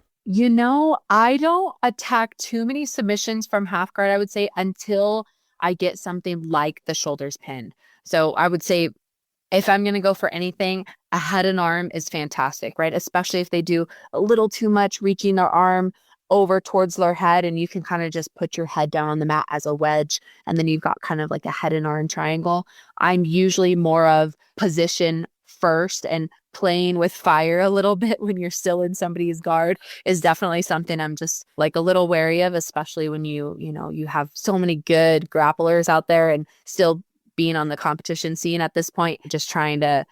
I don't attack too many submissions from half guard, I would say, until I get something like the shoulders pinned. So I would say if I'm going to go for anything, a head and arm is fantastic, right? Especially if they do a little too much reaching their arm over towards their head, and you can kind of just put your head down on the mat as a wedge, and then you've got kind of like a head and arm triangle. I'm usually more of position first, and playing with fire a little bit when you're still in somebody's guard is definitely something I'm just like a little wary of, especially when you have so many good grapplers out there, and still being on the competition scene at this point, just trying to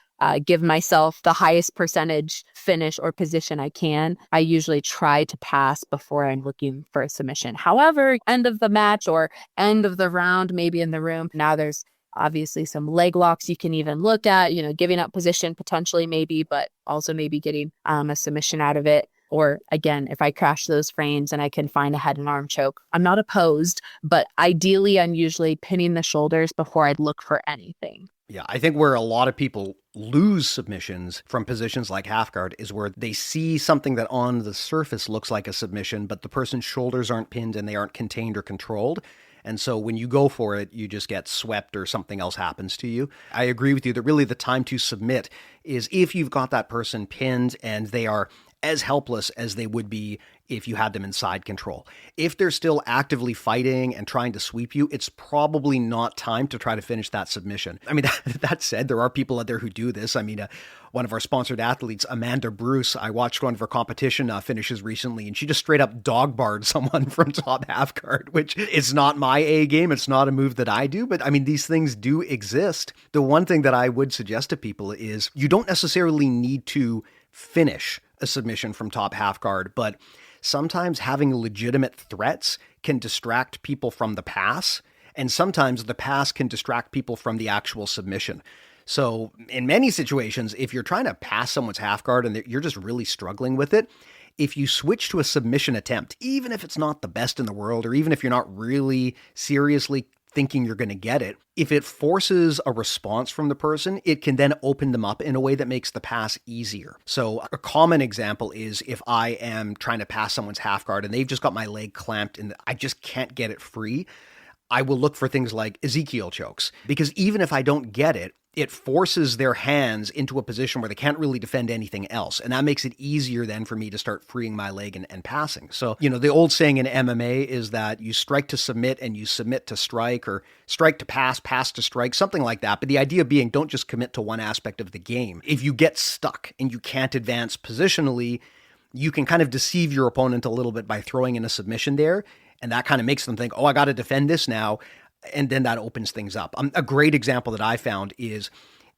give myself the highest percentage finish or position I can. I usually try to pass before I'm looking for a submission. However, end of the match or end of the round, maybe in the room, now there's obviously some leg locks you can even look at, giving up position potentially maybe, but also maybe getting a submission out of it. Or again, if I crash those frames and I can find a head and arm choke, I'm not opposed, but ideally I'm usually pinning the shoulders before I'd look for anything. Yeah, I think where a lot of people lose submissions from positions like half guard is where they see something that on the surface looks like a submission, but the person's shoulders aren't pinned and they aren't contained or controlled. And so when you go for it, you just get swept or something else happens to you. I agree with you that really the time to submit is if you've got that person pinned and they are as helpless as they would be if you had them inside control. If they're still actively fighting and trying to sweep you, it's probably not time to try to finish that submission. I mean, that said, there are people out there who do this. I mean, one of our sponsored athletes, Amanda Bruce, I watched one of her competition finishes recently, and she just straight up dog barred someone from top half guard, which is not my A game. It's not a move that I do, but I mean, these things do exist. The one thing that I would suggest to people is you don't necessarily need to finish a submission from top half guard, but sometimes having legitimate threats can distract people from the pass, and sometimes the pass can distract people from the actual submission. So in many situations, if you're trying to pass someone's half guard and you're just really struggling with it, if you switch to a submission attempt, even if it's not the best in the world, or even if you're not really seriously thinking you're going to get it, if it forces a response from the person, it can then open them up in a way that makes the pass easier. So a common example is if I am trying to pass someone's half guard and they've just got my leg clamped and I just can't get it free, I will look for things like Ezekiel chokes, because even if I don't get it, it forces their hands into a position where they can't really defend anything else. And that makes it easier then for me to start freeing my leg and passing. So, the old saying in MMA is that you strike to submit and you submit to strike, or strike to pass, pass to strike, something like that. But the idea being, don't just commit to one aspect of the game. If you get stuck and you can't advance positionally, you can kind of deceive your opponent a little bit by throwing in a submission there. And that kind of makes them think, oh, I got to defend this now. And then that opens things up. A great example that I found is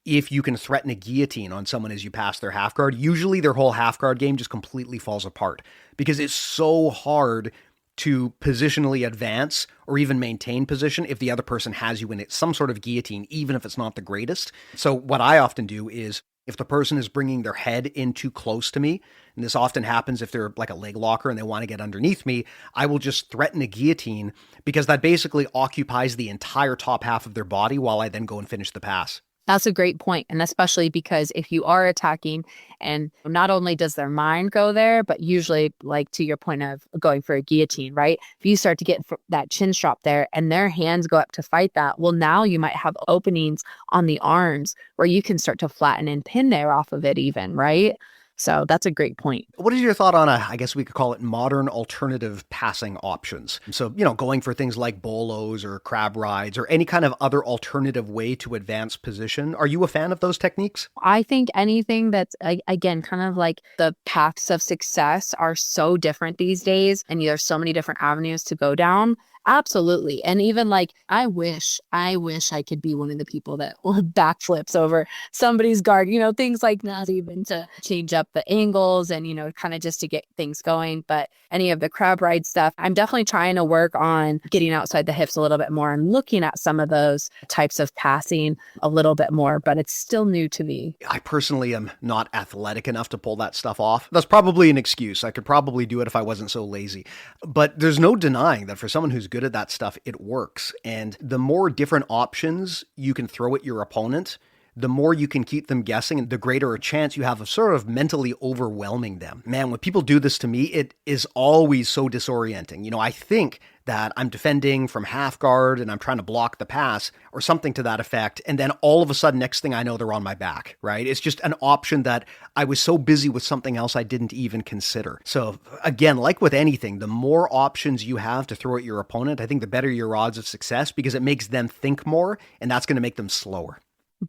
if you can threaten a guillotine on someone as you pass their half guard, usually their whole half guard game just completely falls apart because it's so hard to positionally advance or even maintain position if the other person has you in some sort of guillotine, even if it's not the greatest. So what I often do is if the person is bringing their head in too close to me, and this often happens if they're like a leg locker and they want to get underneath me, I will just threaten a guillotine because that basically occupies the entire top half of their body while I then go and finish the pass. That's a great point. And especially because if you are attacking, and not only does their mind go there, but usually, like to your point of going for a guillotine, right? If you start to get that chin strap there and their hands go up to fight that, well, now you might have openings on the arms where you can start to flatten and pin there off of it even, right? So that's a great point. What is your thought on I guess we could call it modern alternative passing options? So, going for things like bolos or crab rides or any kind of other alternative way to advance position. Are you a fan of those techniques? I think anything that's, again, kind of like the paths of success are so different these days, and there's so many different avenues to go down. Absolutely. And even like, I wish I could be one of the people that backflips over somebody's guard, things like not even to change up the angles and, kind of just to get things going. But any of the crab ride stuff, I'm definitely trying to work on getting outside the hips a little bit more and looking at some of those types of passing a little bit more, but it's still new to me. I personally am not athletic enough to pull that stuff off. That's probably an excuse. I could probably do it if I wasn't so lazy. But there's no denying that for someone who's good at that stuff, it works. And the more different options you can throw at your opponent, the more you can keep them guessing and the greater a chance you have of sort of mentally overwhelming them. Man, when people do this to me, it is always so disorienting. I think that I'm defending from half guard and I'm trying to block the pass or something to that effect. And then all of a sudden, next thing I know, they're on my back, right? It's just an option that I was so busy with something else I didn't even consider. So again, like with anything, the more options you have to throw at your opponent, I think the better your odds of success because it makes them think more and that's going to make them slower.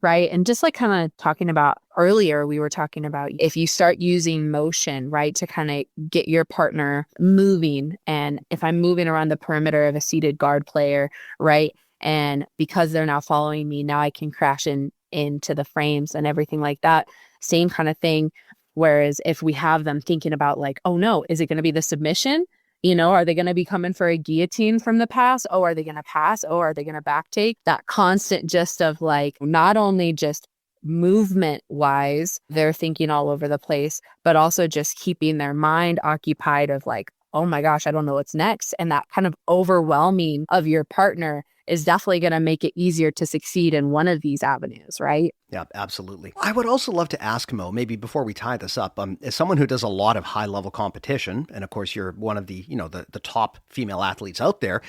Right. And just like kind of talking about earlier, we were talking about if you start using motion, right, to kind of get your partner moving. And if I'm moving around the perimeter of a seated guard player, right, and because they're now following me, now I can crash into the frames and everything like that. Same kind of thing. Whereas if we have them thinking about like, oh no, is it going to be the submission? Are they going to be coming for a guillotine from the pass? Oh, are they going to pass? Oh, are they going to back take? That constant gist of like, not only just movement wise, they're thinking all over the place, but also just keeping their mind occupied of like, oh my gosh, I don't know what's next. And that kind of overwhelming of your partner is definitely going to make it easier to succeed in one of these avenues, right? Yeah, absolutely. I would also love to ask Mo, maybe before we tie this up, as someone who does a lot of high level competition, and of course you're one of the, the top female athletes out there,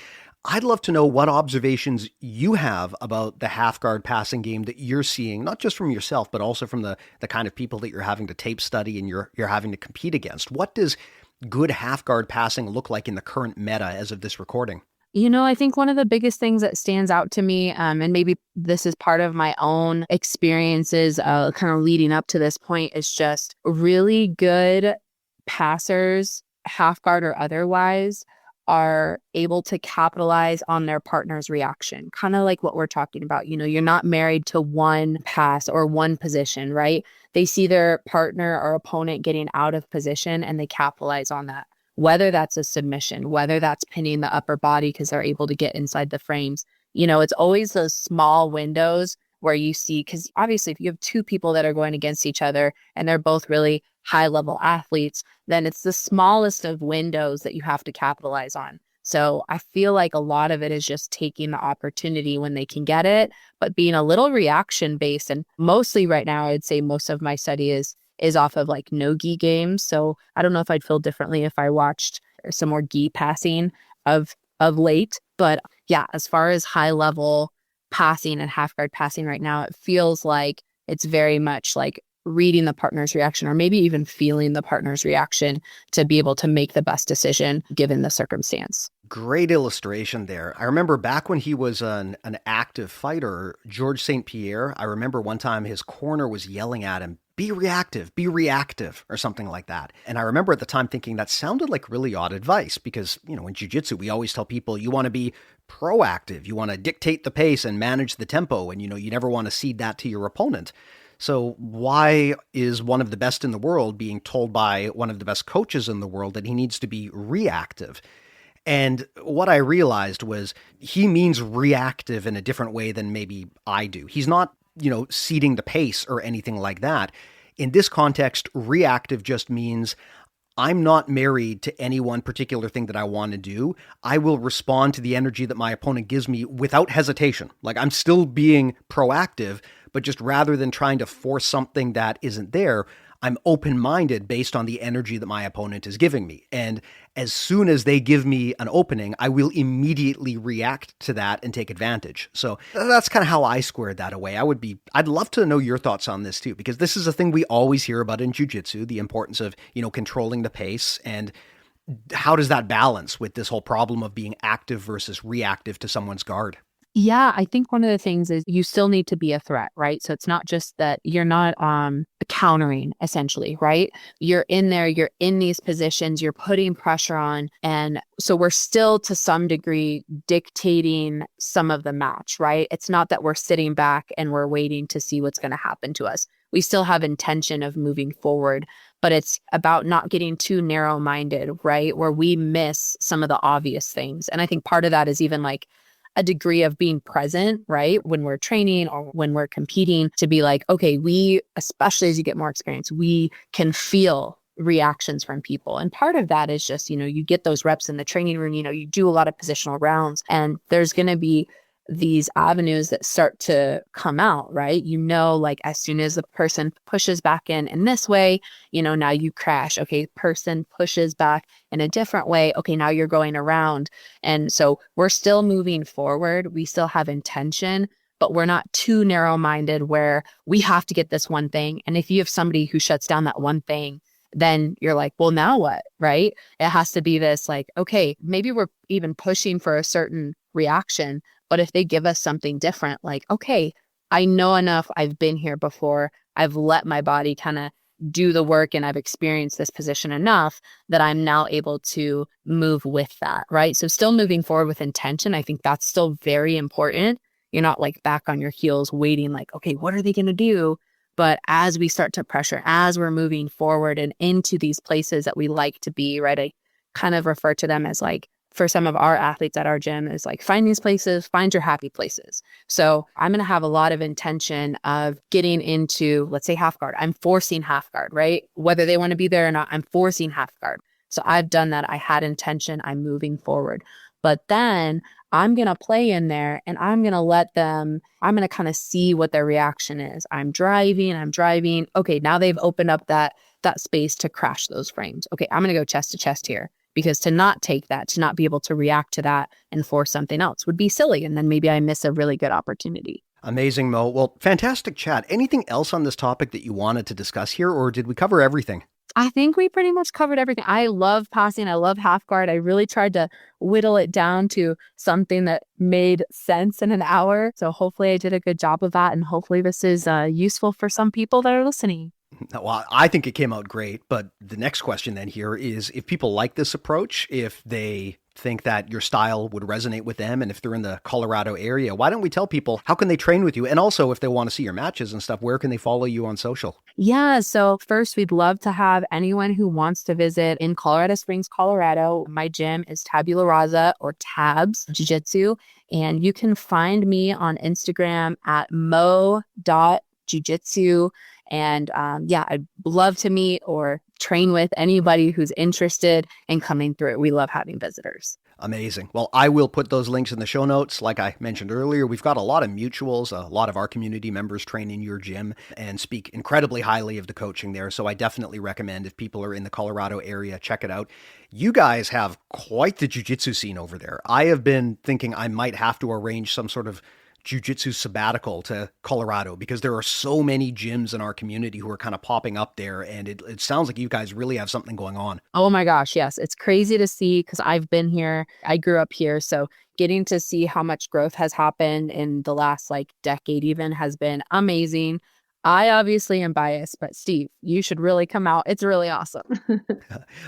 I'd love to know what observations you have about the half guard passing game that you're seeing, not just from yourself, but also from the kind of people that you're having to tape study and you're having to compete against. What does good half guard passing look like in the current meta as of this recording? I think one of the biggest things that stands out to me, and maybe this is part of my own experiences kind of leading up to this point, is just really good passers, half guard or otherwise, are able to capitalize on their partner's reaction. Kind of like what we're talking about. You're not married to one pass or one position, right? They see their partner or opponent getting out of position and they capitalize on that. Whether that's a submission, whether that's pinning the upper body because they're able to get inside the frames. It's always those small windows where you see, because obviously if you have two people that are going against each other and they're both really high level athletes, then it's the smallest of windows that you have to capitalize on. So I feel like a lot of it is just taking the opportunity when they can get it, but being a little reaction based. And mostly right now, I'd say most of my study is off of like no gi games. So I don't know if I'd feel differently if I watched some more gi passing of late. But yeah, as far as high level passing and half guard passing right now, it feels like it's very much like reading the partner's reaction or maybe even feeling the partner's reaction to be able to make the best decision given the circumstance. Great illustration there. I remember back when he was an active fighter, George St. Pierre, I remember one time his corner was yelling at him, be reactive, or something like that. And I remember at the time thinking that sounded like really odd advice because, in jiu-jitsu, we always tell people you want to be proactive. You want to dictate the pace and manage the tempo. And, you never want to cede that to your opponent. So why is one of the best in the world being told by one of the best coaches in the world that he needs to be reactive? And what I realized was he means reactive in a different way than maybe I do. He's not, ceding the pace or anything like that. In this context, reactive just means I'm not married to any one particular thing that I want to do. I will respond to the energy that my opponent gives me without hesitation. Like I'm still being proactive, but just rather than trying to force something that isn't there, I'm open-minded based on the energy that my opponent is giving me. And as soon as they give me an opening, I will immediately react to that and take advantage. So that's kind of how I squared that away. I'd love to know your thoughts on this too, because this is a thing we always hear about in jiu-jitsu, the importance of, controlling the pace. And how does that balance with this whole problem of being active versus reactive to someone's guard? Yeah, I think one of the things is you still need to be a threat, right? So it's not just that you're not countering essentially, right? You're in there, you're in these positions, you're putting pressure on. And so we're still to some degree dictating some of the match, right? It's not that we're sitting back and we're waiting to see what's going to happen to us. We still have intention of moving forward, but it's about not getting too narrow-minded, right? Where we miss some of the obvious things. And I think part of that is even like a degree of being present, right? When we're training or when we're competing, to be like, okay, we, especially as you get more experience, we can feel reactions from people. And part of that is just, you get those reps in the training room, you do a lot of positional rounds, and there's going to be these avenues that start to come out, right? Like as soon as the person pushes back in this way, now you crash. Okay, person pushes back in a different way. Okay, now you're going around. And so we're still moving forward. We still have intention, but we're not too narrow-minded where we have to get this one thing. And if you have somebody who shuts down that one thing, then you're like, well, now what, right? It has to be this like, okay, maybe we're even pushing for a certain reaction, but if they give us something different, like, okay, I know enough, I've been here before, I've let my body kind of do the work and I've experienced this position enough that I'm now able to move with that, right? So still moving forward with intention, I think that's still very important. You're not like back on your heels waiting like, okay, what are they going to do? But as we start to pressure, as we're moving forward and into these places that we like to be, right? I kind of refer to them as like, for some of our athletes at our gym, is like, find these places, find your happy places. So I'm going to have a lot of intention of getting into, let's say, half guard. I'm forcing half guard, right? Whether they want to be there or not, I'm forcing half guard. So I've done that. I had intention. I'm moving forward. But then I'm going to play in there and I'm going to kind of see what their reaction is. I'm driving. Okay, now they've opened up that space to crash those frames. Okay, I'm going to go chest to chest here. Because to not take that, to not be able to react to that and force something else would be silly. And then maybe I miss a really good opportunity. Amazing, Mo. Well, fantastic chat. Anything else on this topic that you wanted to discuss here, or did we cover everything? I think we pretty much covered everything. I love passing. I love half guard. I really tried to whittle it down to something that made sense in an hour. So hopefully I did a good job of that. And hopefully this is useful for some people that are listening. Well, I think it came out great, but the next question then here is, if people like this approach, if they think that your style would resonate with them, and if they're in the Colorado area, why don't we tell people how can they train with you? And also, if they want to see your matches and stuff, where can they follow you on social? Yeah, so first, we'd love to have anyone who wants to visit in Colorado Springs, Colorado. My gym is Tabula Rasa, or Tabs Jiu-Jitsu, and you can find me on Instagram at mo.jiu-jitsu. And I'd love to meet or train with anybody who's interested in coming through. We love having visitors. Amazing. Well, I will put those links in the show notes. Like I mentioned earlier, we've got a lot of mutuals. A lot of our community members train in your gym and speak incredibly highly of the coaching there. So I definitely recommend, if people are in the Colorado area, check it out. You guys have quite the jiu-jitsu scene over there. I have been thinking I might have to arrange some sort of jiu-jitsu sabbatical to Colorado, because there are so many gyms in our community who are kind of popping up there, and it sounds like you guys really have something going on. Oh my gosh, yes. It's crazy to see, because I've been here. I grew up here, so getting to see how much growth has happened in the last decade even has been amazing. I obviously am biased, but Steve, you should really come out. It's really awesome.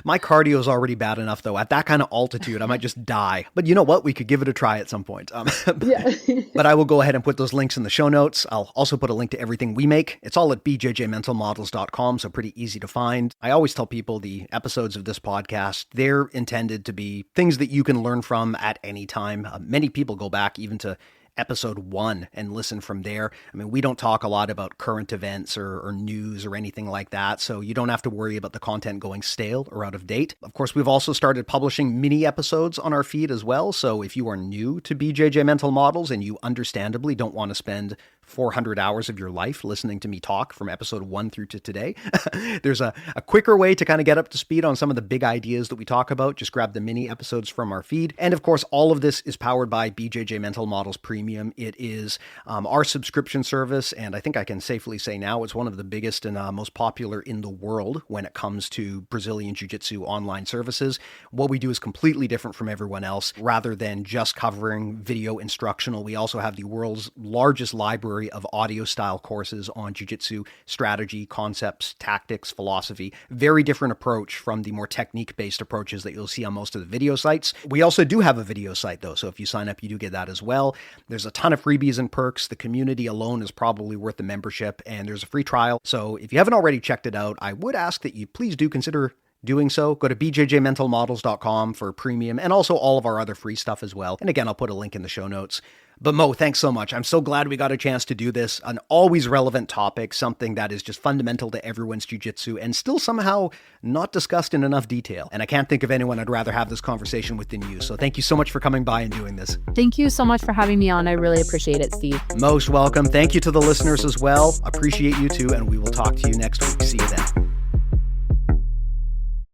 My cardio is already bad enough, though. At that kind of altitude, I might just die. But you know what? We could give it a try at some point. But I will go ahead and put those links in the show notes. I'll also put a link to everything we make. It's all at bjjmentalmodels.com, so pretty easy to find. I always tell people the episodes of this podcast, they're intended to be things that you can learn from at any time. Many people go back even to episode 1 and listen from there. I mean, we don't talk a lot about current events or news or anything like that, so you don't have to worry about the content going stale or out of date. Of course, we've also started publishing mini episodes on our feed as well, so if you are new to BJJ Mental Models and you understandably don't want to spend 400 hours of your life listening to me talk from episode 1 through to today. There's a quicker way to kind of get up to speed on some of the big ideas that we talk about. Just grab the mini episodes from our feed. And of course, all of this is powered by BJJ Mental Models Premium. It is our subscription service, and I think I can safely say now it's one of the biggest and most popular in the world when it comes to Brazilian Jiu-Jitsu online services. What we do is completely different from everyone else. Rather than just covering video instructional, we also have the world's largest library of audio-style courses on Jiu-Jitsu strategy, concepts, tactics, philosophy. Very different approach from the more technique-based approaches that you'll see on most of the video sites. We also do have a video site though, so if you sign up, you do get that as well. There's a ton of freebies and perks. The community alone is probably worth the membership, and there's a free trial. So if you haven't already checked it out, I would ask that you please do consider doing so. Go to bjjmentalmodels.com for premium and also all of our other free stuff as well. And again, I'll put a link in the show notes. But Mo, thanks so much. I'm so glad we got a chance to do this. An always relevant topic, something that is just fundamental to everyone's jiu-jitsu and still somehow not discussed in enough detail. And I can't think of anyone I'd rather have this conversation with than you. So thank you so much for coming by and doing this. Thank you so much for having me on. I really appreciate it, Steve. Most welcome. Thank you to the listeners as well. Appreciate you too. And we will talk to you next week. See you then.